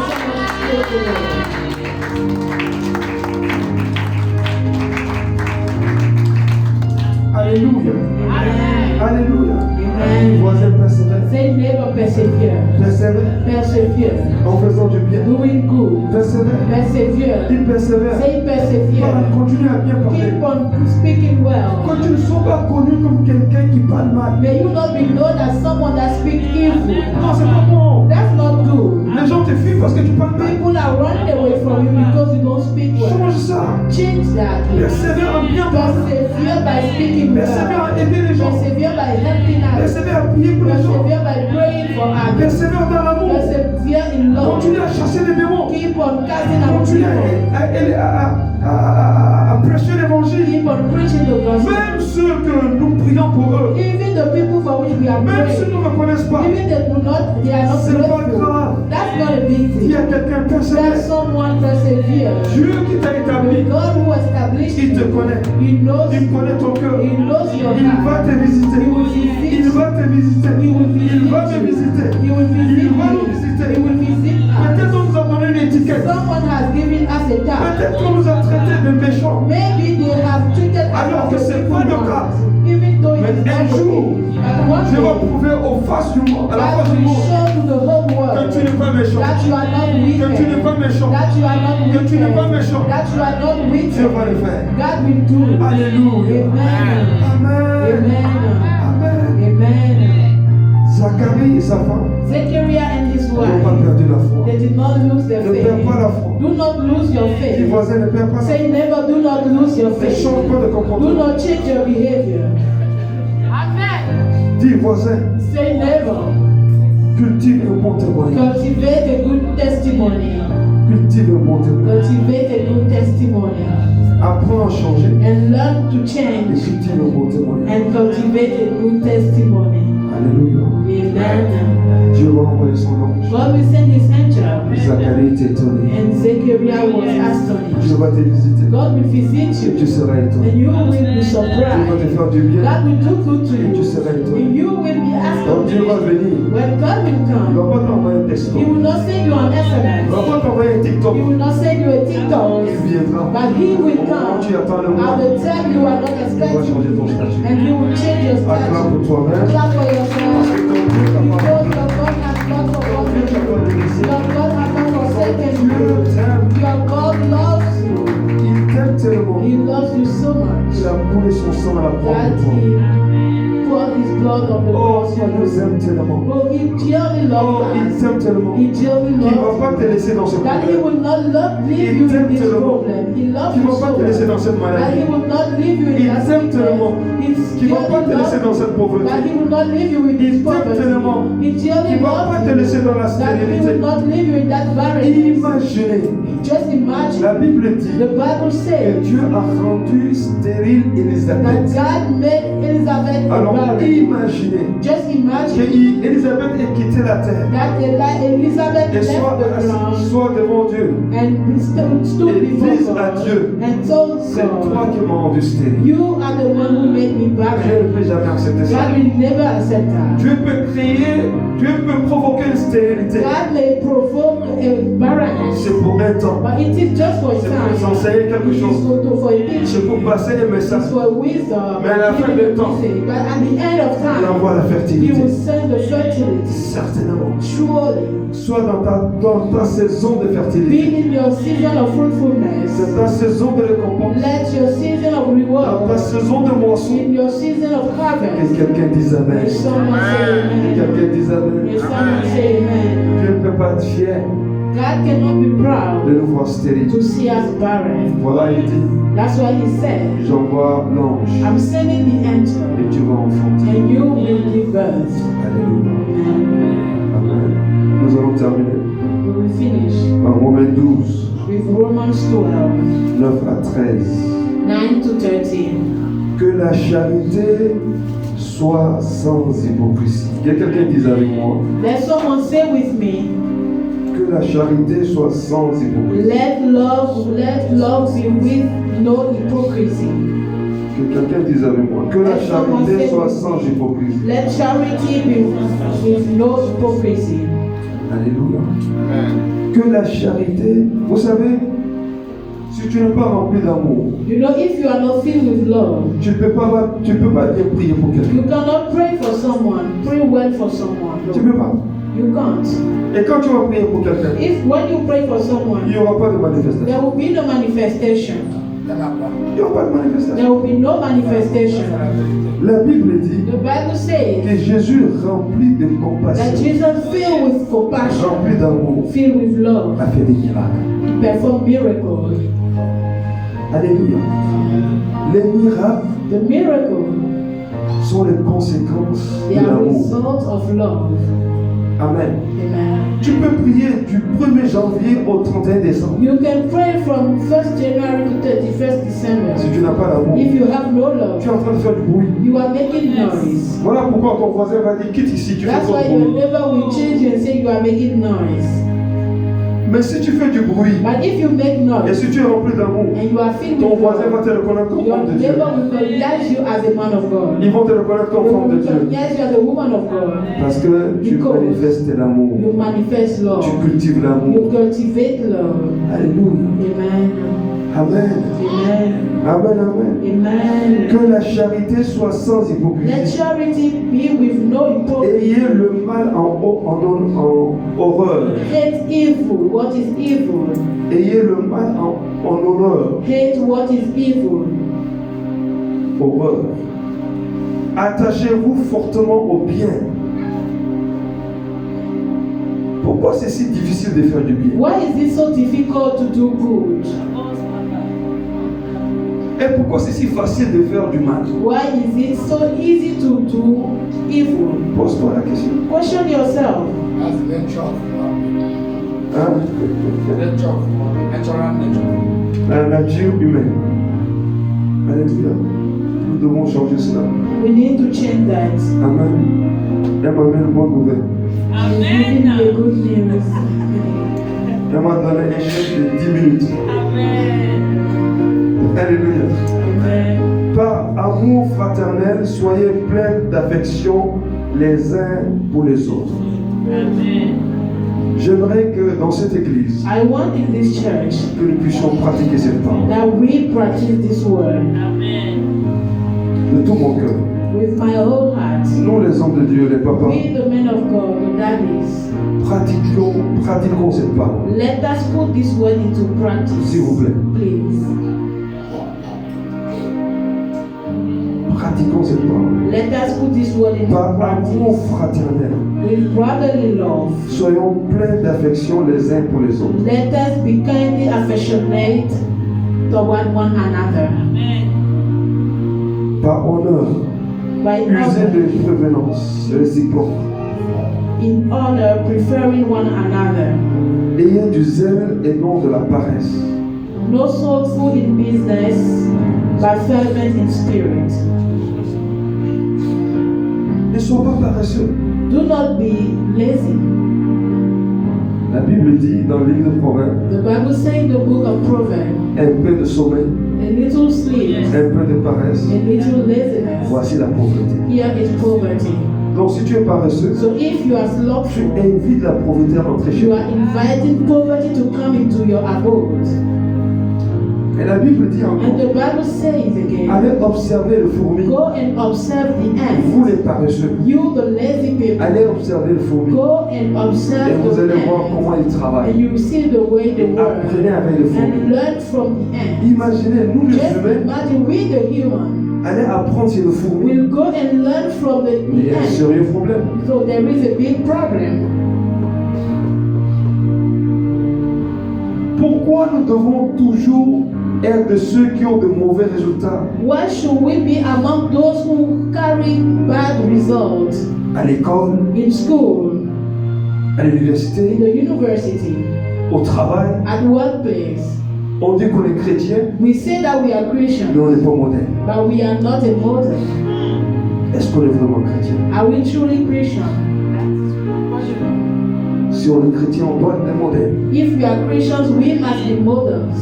someone praise the Lord. Alléluia. Amen. Alléluia. Amen. Voisin, persévère. Say neighbor, persevere. Persévère Persevere. en faisant du bien. Doing good. Persévère. Persevere. Il persévère. Say persevere. Voilà, continue à bien parler. Keep on speaking well. Que tu ne sois pas connu comme quelqu'un qui parle mal. May you not be known as someone that speaks evil. Non, c'est pas bon. That's not good. Les gens te fuient parce que tu parles mal. People are running away from you because you don't speak well. Change ça. Change that. Persévère en bien parler. Persevere by speaking Persévère well. à aider les gens. Persevere by helping others. Persévère à prier pour les gens. Persevere by praying for others. Persévère dans l'amour. Persevere in love. Continue à chasser les démons. Keep on casting out Continue people. à prêcher l'évangile. Keep on preaching the gospel. Même ceux que nous prions pour eux. Even the people for which we are Même praying. ceux qui ne reconnaissent pas. Even they are not C'est pas grateful. grave. That's That's not a big Il y deal. a quelqu'un That personnel. someone persevere. Dieu qui t'a The établi, God who established il te you, connaît. He knows Il connaît ton cœur. He knows your Il va heart. te visiter. He will visit Il va te visiter. He will visit Il va me you. visiter. He will visit Il va you. nous visiter. He will visit us. Peut-être on nous a donné une étiquette. Someone has given us a tag. Peut-être qu'on nous a traités de méchants. Maybe they have treated us Alors as que the c'est people pas le ones, cas. even though Mais it's un not the jour, case. But one Je vais day, prouver aux faces du monde, à la face God du will monde, show to the whole que world tu n'es pas méchant. that you are not wicked. Que tu n'es pas méchant. That you are not Que tu n'es pas wicked. méchant. That you are not Dieu wicked. va le faire. God will do it. Alléluia. Amen. Amen. Amen. Amen. Amen. Zacharie et sa femme Zechariah and his n'ont pas wife, perdu la foi. they did not lose their Ne perds pas faith. la foi. Do not lose your Dis faith. voisin, ne perds pas la foi. Say never, do not lose your Ne faith. change pas de Do comportement. not change your behavior. Dis voisin, Say never. cultive un bon témoignage. Cultivate a good testimony. Cultive un bon témoignage. Cultivate a good testimony. Apprends à changer And learn to et change. cultive un bon témoignage. And cultivate a good testimony. Alléluia. Amen. Dieu va envoyer son ange. God will send his angel. Zacharie était étonné. And Zechariah was Dieu astonished. va te visiter. God will visit Et tu you. seras étonné. And you will be Dieu va te surprised. faire du bien. God will do good to Et tu you. seras étonné. And you will be Donc Dieu va astonished. venir. When God will Il ne come, va pas t'envoyer un texto. He will not send you an Il ne va SMS. pas t'envoyer un TikTok. He will not send you a TikTok. Il viendra. But He will Au moment où tu come attends le at moment, the time you are not il va expecting. changer ton statut. And He will change your Acclame status. pour toi-même. Clap for yourself. Parce que ton Dieu t'a Because pas your God has not forgotten Dieu t'a you. pas délaissé. Your God has not forsaken Dieu you. t'aime. Your God loves you. Il t'aime tellement. He loves you so much Il a coulé son sang à la croix that pour toi. He poured His blood on the Oh, cross il for nous you. aime tellement. Oh, He dearly Oh, loves il us. t'aime tellement. He dearly Qu'il ne va loves pas us. te laisser dans ce That He problème. will not leave Il you t'aime in this tellement. problem. He loves Qu'il ne you va pas so te laisser dans much. cette That He maladie. will not leave you in Il that t'aime tellement. sickness. He Qu'il ne va pas te dearly laisser dans loves cette you. pauvreté. That He will not leave you in Il this t'aime tellement. poverty. He dearly Qu'il ne va pas loves te laisser dans la you. That He stérilité. will not leave you in that barrenness. Imaginez. Just imagine. La Bible dit The Bible que says Dieu a rendu stérile that Élisabeth. God made Elizabeth a Alors barren. imaginez Just que imagine Élisabeth ait quitté la terre that Elizabeth et left the ground soit devant Dieu. and stood Et before dise à God Dieu, and told c'est toi God, qui m'as rendu stérile. you are the one who made me Dieu barren. ne peut jamais accepter ça. God will never accept that. Dieu peut créer, Dieu peut provoquer une stérilité. God may provoke a barrenness, C'est pour un temps. but it is just for a C'est pour nous time. enseigner quelque It is chose. for a C'est teaching. pour passer des It's messages. for wisdom. Mais à la fin giving des a temps, message. But at the end of Il time, envoie la He fertilité. will send the fertility. Certainement. Surely, Soit dans ta saison de fertilité. be in your season of fruitfulness. C'est ta saison de récompense. Let your season of Dans reward, ta saison de moisson. in your season of Que harvest, quelqu'un dise Amen. may someone say Que amen. quelqu'un dise May Amen. someone say amen. Dieu ne peut pas être fier God cannot be de proud nous voir stériles. to see us barren. Voilà, il dit, That's why He said, j'envoie l'ange I'm sending the angel, et tu vas enfanter. and you will give birth. Alléluia. Amen. Amen. Nous allons terminer We will finish par Romains 12, with Romans 12, 9 à 13. 9 to 13. Que la charité soit sans hypocrisie. Il y a quelqu'un qui dit avec moi. Let someone say with me, Que la charité soit sans hypocrisie. let love be with no hypocrisy. Que quelqu'un dise avec moi. Que la charité soit sans hypocrisie. Let charity be with no hypocrisy. Alléluia. Que la charité, vous savez, si tu n'es pas rempli d'amour, You know, if you are not filled with love, tu ne peux pas bien prier pour quelqu'un. you cannot pray for someone, pray well for someone. Tu ne peux pas. You can't. Et quand tu vas prier pour quelqu'un, If when you pray for il someone, n'y aura pas de manifestation. there will be no manifestation. Il n'y aura pas de manifestation. There will be no manifestation. La Bible dit The Bible says que Jésus rempli de that compassion, Jesus filled with compassion, rempli d'amour, filled with love, a fait des miracles. He performed miracles. Alléluia. Les miracles The miracles, sont les conséquences they de are l'amour. results of love. Amen. Amen. Tu peux prier du 1er janvier au 31 décembre. You can pray from 1st January to 31st December. Si tu n'as pas d'amour, If you have no tu love, es en train de faire du bruit. you are making noise. Voilà pourquoi ton voisin va dire quitte ici, tu fais That's trop why de your bruit. neighbor will change you and say you are making noise. Mais si tu fais du bruit But if you make et noise si tu es rempli d'amour, and you are filled ton with voisin va love, te reconnaître comme your homme de Dieu. neighbor will recognize you as a man of God. Ils vont te reconnaître They comme femme de will Dieu. recognize you as a woman of God. Parce que tu Because manifestes l'amour. you manifest Tu love. cultives You l'amour. cultivate love. Alléluia. Amen. Amen. Amen. Amen, amen. Amen. Que la charité soit sans Let hypocrisie. charity be with no hypocrisy. Ayez le mal en horreur. Hate evil, what is evil. Ayez le mal en horreur. Hate what is evil. Horreur. Attachez-vous fortement au bien. Pourquoi c'est si difficile de faire du bien? Why is it so difficult to do good? Et pourquoi c'est si facile de faire du mal? Why is it so easy to do evil? Pose-toi la question. Question yourself. That's the nature of human being. Hein? The nature of human being. Natural nature. La nature humaine. Alléluia. Nous devons changer cela. We need to change that. Amen. Elle m'a donné une bonne nouvelle. Giving me a good news. Elle m'a donné un chèque de 10 minutes. Alléluia. Amen. Par amour fraternel, soyez pleins d'affection les uns pour les autres. J'aimerais que dans cette église, I want in this church que nous puissions pratiquer cette parole that we practice this word de tout mon cœur. with my whole heart. Nous, les hommes de Dieu, les papas, We, the men of God, the daddies, pratiquons cette parole. let us put this word into practice. S'il vous plaît. Please. Pratiquons cette parole. Let us put this word into Par amour practice. fraternel, With brotherly love. soyons pleins d'affection les uns pour les autres. Let us be kindly affectionate toward one another. Par honneur, By usez honor, de prévenance réciproque. in honor, preferring one another. Ayez du zèle et non de la paresse. No slothful in business, but fervent in spirit. Ne sois pas paresseux. Do not be lazy. La Bible dit dans le livre de Proverbes, The Bible says in the book of Proverbs, un peu de sommeil, a little sleep, un peu de paresse, a little laziness. voici la pauvreté. Here is poverty. Donc si tu es paresseux, So if you are tu slothful, invites la pauvreté à rentrer chez you toi. are inviting poverty to come into your abode. Et la Bible dit And encore, the Bible says again, allez observer le fourmi, go and observe the vous ants. les paresseux. You, the lazy people, Allez observer le fourmi go and et observe vous the allez voir ants. comment il And travaille. you will see the way they Et work. apprenez avec le And fourmi. learn from the ants. Imaginez, nous les Just humains, imagine we, the human, allez apprendre sur le fourmi. will go and learn from Mais il y the a un ants. sérieux problème. So there is a big problem. Pourquoi nous devons toujours être de ceux qui ont de mauvais résultats Why should we be among those who carry bad results à l'école, in school, à in l'université, the university, au travail? at workplace? On dit qu'on est chrétien, We say that we are mais Christian, on n'est pas moderne. but we are not a model. Est-ce qu'on est vraiment chrétien? Are we truly Christian? Si on est chrétien, on doit être modèle. If we are Christians, we must be models.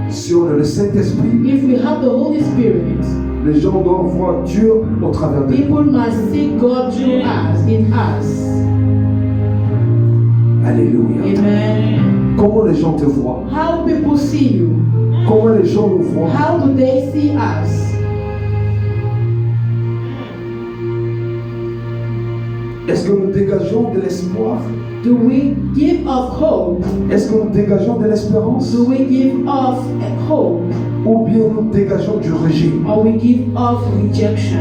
Si on a le Saint-Esprit, If we have the Holy Spirit, les gens doivent voir Dieu au travers de nous. people must see God through us, in us. Alléluia. Amen. Comment les gens te voient? How people see you? Comment les gens nous voient? How do they see us? Est-ce que nous dégageons de l'espoir? Do we give off hope? Est-ce que nous dégageons de l'espérance? Do we give off a hope? Ou bien nous dégageons du rejet? Or we give off rejection?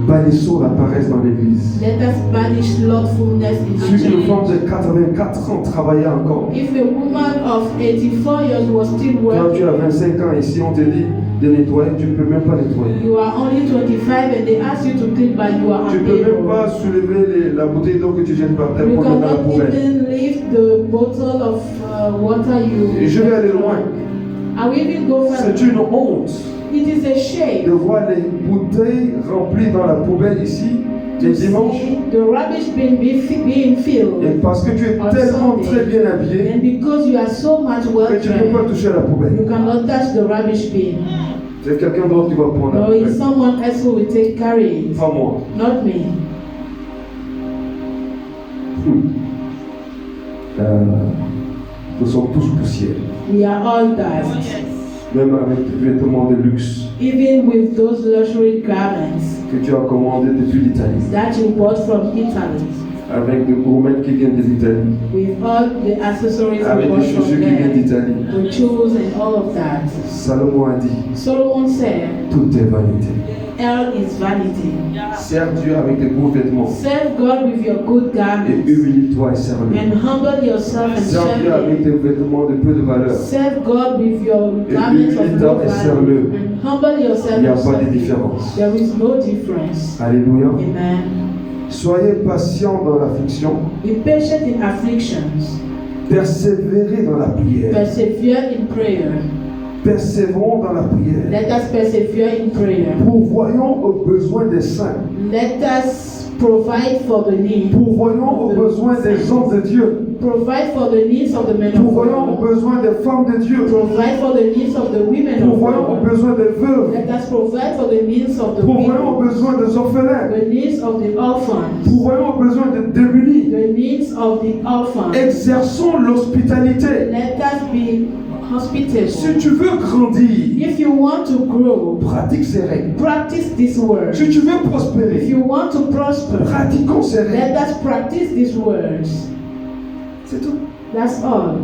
Bannissons la paresse dans l'église. Let us banish slothfulness in the Si une femme church. de 84 ans travaillait encore, If a woman of 84 years was still quand tu working, as 25 ans ici, on te dit de nettoyer, tu ne peux même pas nettoyer. you are only 25 and they ask you to clean, but you are Tu ne peux même unable. pas soulever la bouteille d'eau que tu jettes par terre You pour le mettre dans la cannot poubelle. even lift the bottle of water you. Et je vais aller loin. I will even go further. C'est une honte It is a de shame. voir les bouteilles remplies dans la poubelle ici, les To dimanches. see the rubbish bin being Et filled. parce que tu es On tellement Sunday. très bien habillé And because you are so much well que tu ne peux pas dressed, toucher la poubelle. you cannot touch the rubbish bin. C'est quelqu'un d'autre qui va prendre la No, it's poubelle. someone else who will carry it, Pas moi. not me. Nous sommes tous poussières. We are all dust. Même avec des vêtements de luxe Even with those luxury garments que tu as commandés depuis l'Italie. that you bought from Italy, Avec des gourmets qui viennent de l'Italie. with all the accessories you Avec bought des from chaussures qui viennent there, d'Italie. the shoes and all of that. Salomon a dit, Solomon said, tout est vanité. Hell is vanity. Sers Dieu avec des beaux vêtements. Serve God with your good Et garments humilie-toi et serve-le. and humble yourself and Sers Dieu serve avec Him. des vêtements de peu de valeur. Serve God with your Et garments of humilie-toi no et value serve-le. and humble yourself Il n'y a and pas serve de Him. différence. There is no difference. Alléluia. Amen. Soyez patients dans l'affliction. Be patient in afflictions. Persévérez dans la prière. Persevere in prayer. Persévérons dans la prière. Let us persevere in prayer. Pourvoyons aux besoins des saints. Let us provide for the needs. Pourvoyons aux besoins des hommes de Dieu. Provide for the needs of the men of Pourvoyons aux God. besoins des femmes de Dieu. Provide for the needs of the women of Pourvoyons aux God. besoins des veuves. Let us provide for the needs of the Pourvoyons aux widows, besoins des orphelins. the needs of the orphans, Pourvoyons aux besoins des démunis. the needs of the orphans. Exerçons l'hospitalité. Let us be hospitable. Si tu veux grandir, If you want to grow, pratique ces règles. practice this word. Si tu veux If prospérer, you want to prosper, pratiquons ces règles. let us practice these words. C'est tout. That's all.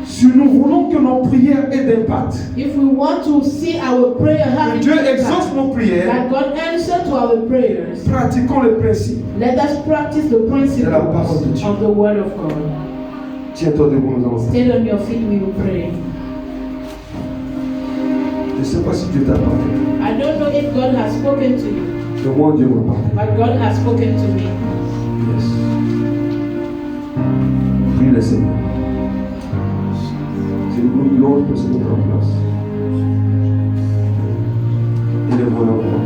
Si nous voulons que nos prières aient d'impact, If we want to see our prayer que having Dieu impact, exauce nos prières, that God answer to our prayers, pratiquons les principes. let us practice the C'est la parole de principles Dieu. of the word of God. Tiens-toi debout, nous allons. Stand on your feet, we will pray. Je ne sais pas si Dieu t'a parlé. I don't know if God has spoken to you, Mais moi, Dieu m'a parlé. but God has spoken to me. Yes. Prie le Seigneur. C'est le groupe l'autre pour se mettre en place. Et le voilà voir.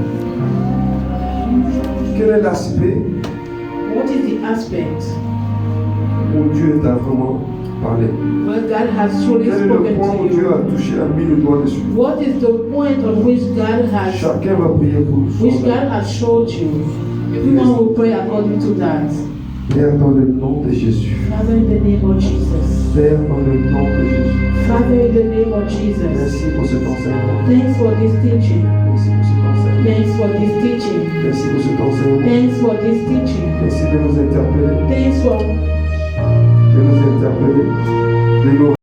Quel est l'aspect What is the aspect où Dieu t'a vraiment parlé? where God has truly Quel est le spoken point où to Dieu you? a touché, a mis le doigt dessus? What is the point on which God has Chacun va prier pour which son God has showed you? Everyone will pray according to that. Père, dans le nom de Jésus. Father, in the name of Jesus. Père, dans le nom de Jésus. Father, in the name of Jesus. Merci pour cet enseignement. Thanks for this teaching. Merci pour cet enseignement. Thanks for this teaching. Merci pour cet enseignement. Thanks for this teaching. Merci de nous interpeller, Thanks for de nous interpeller, de nous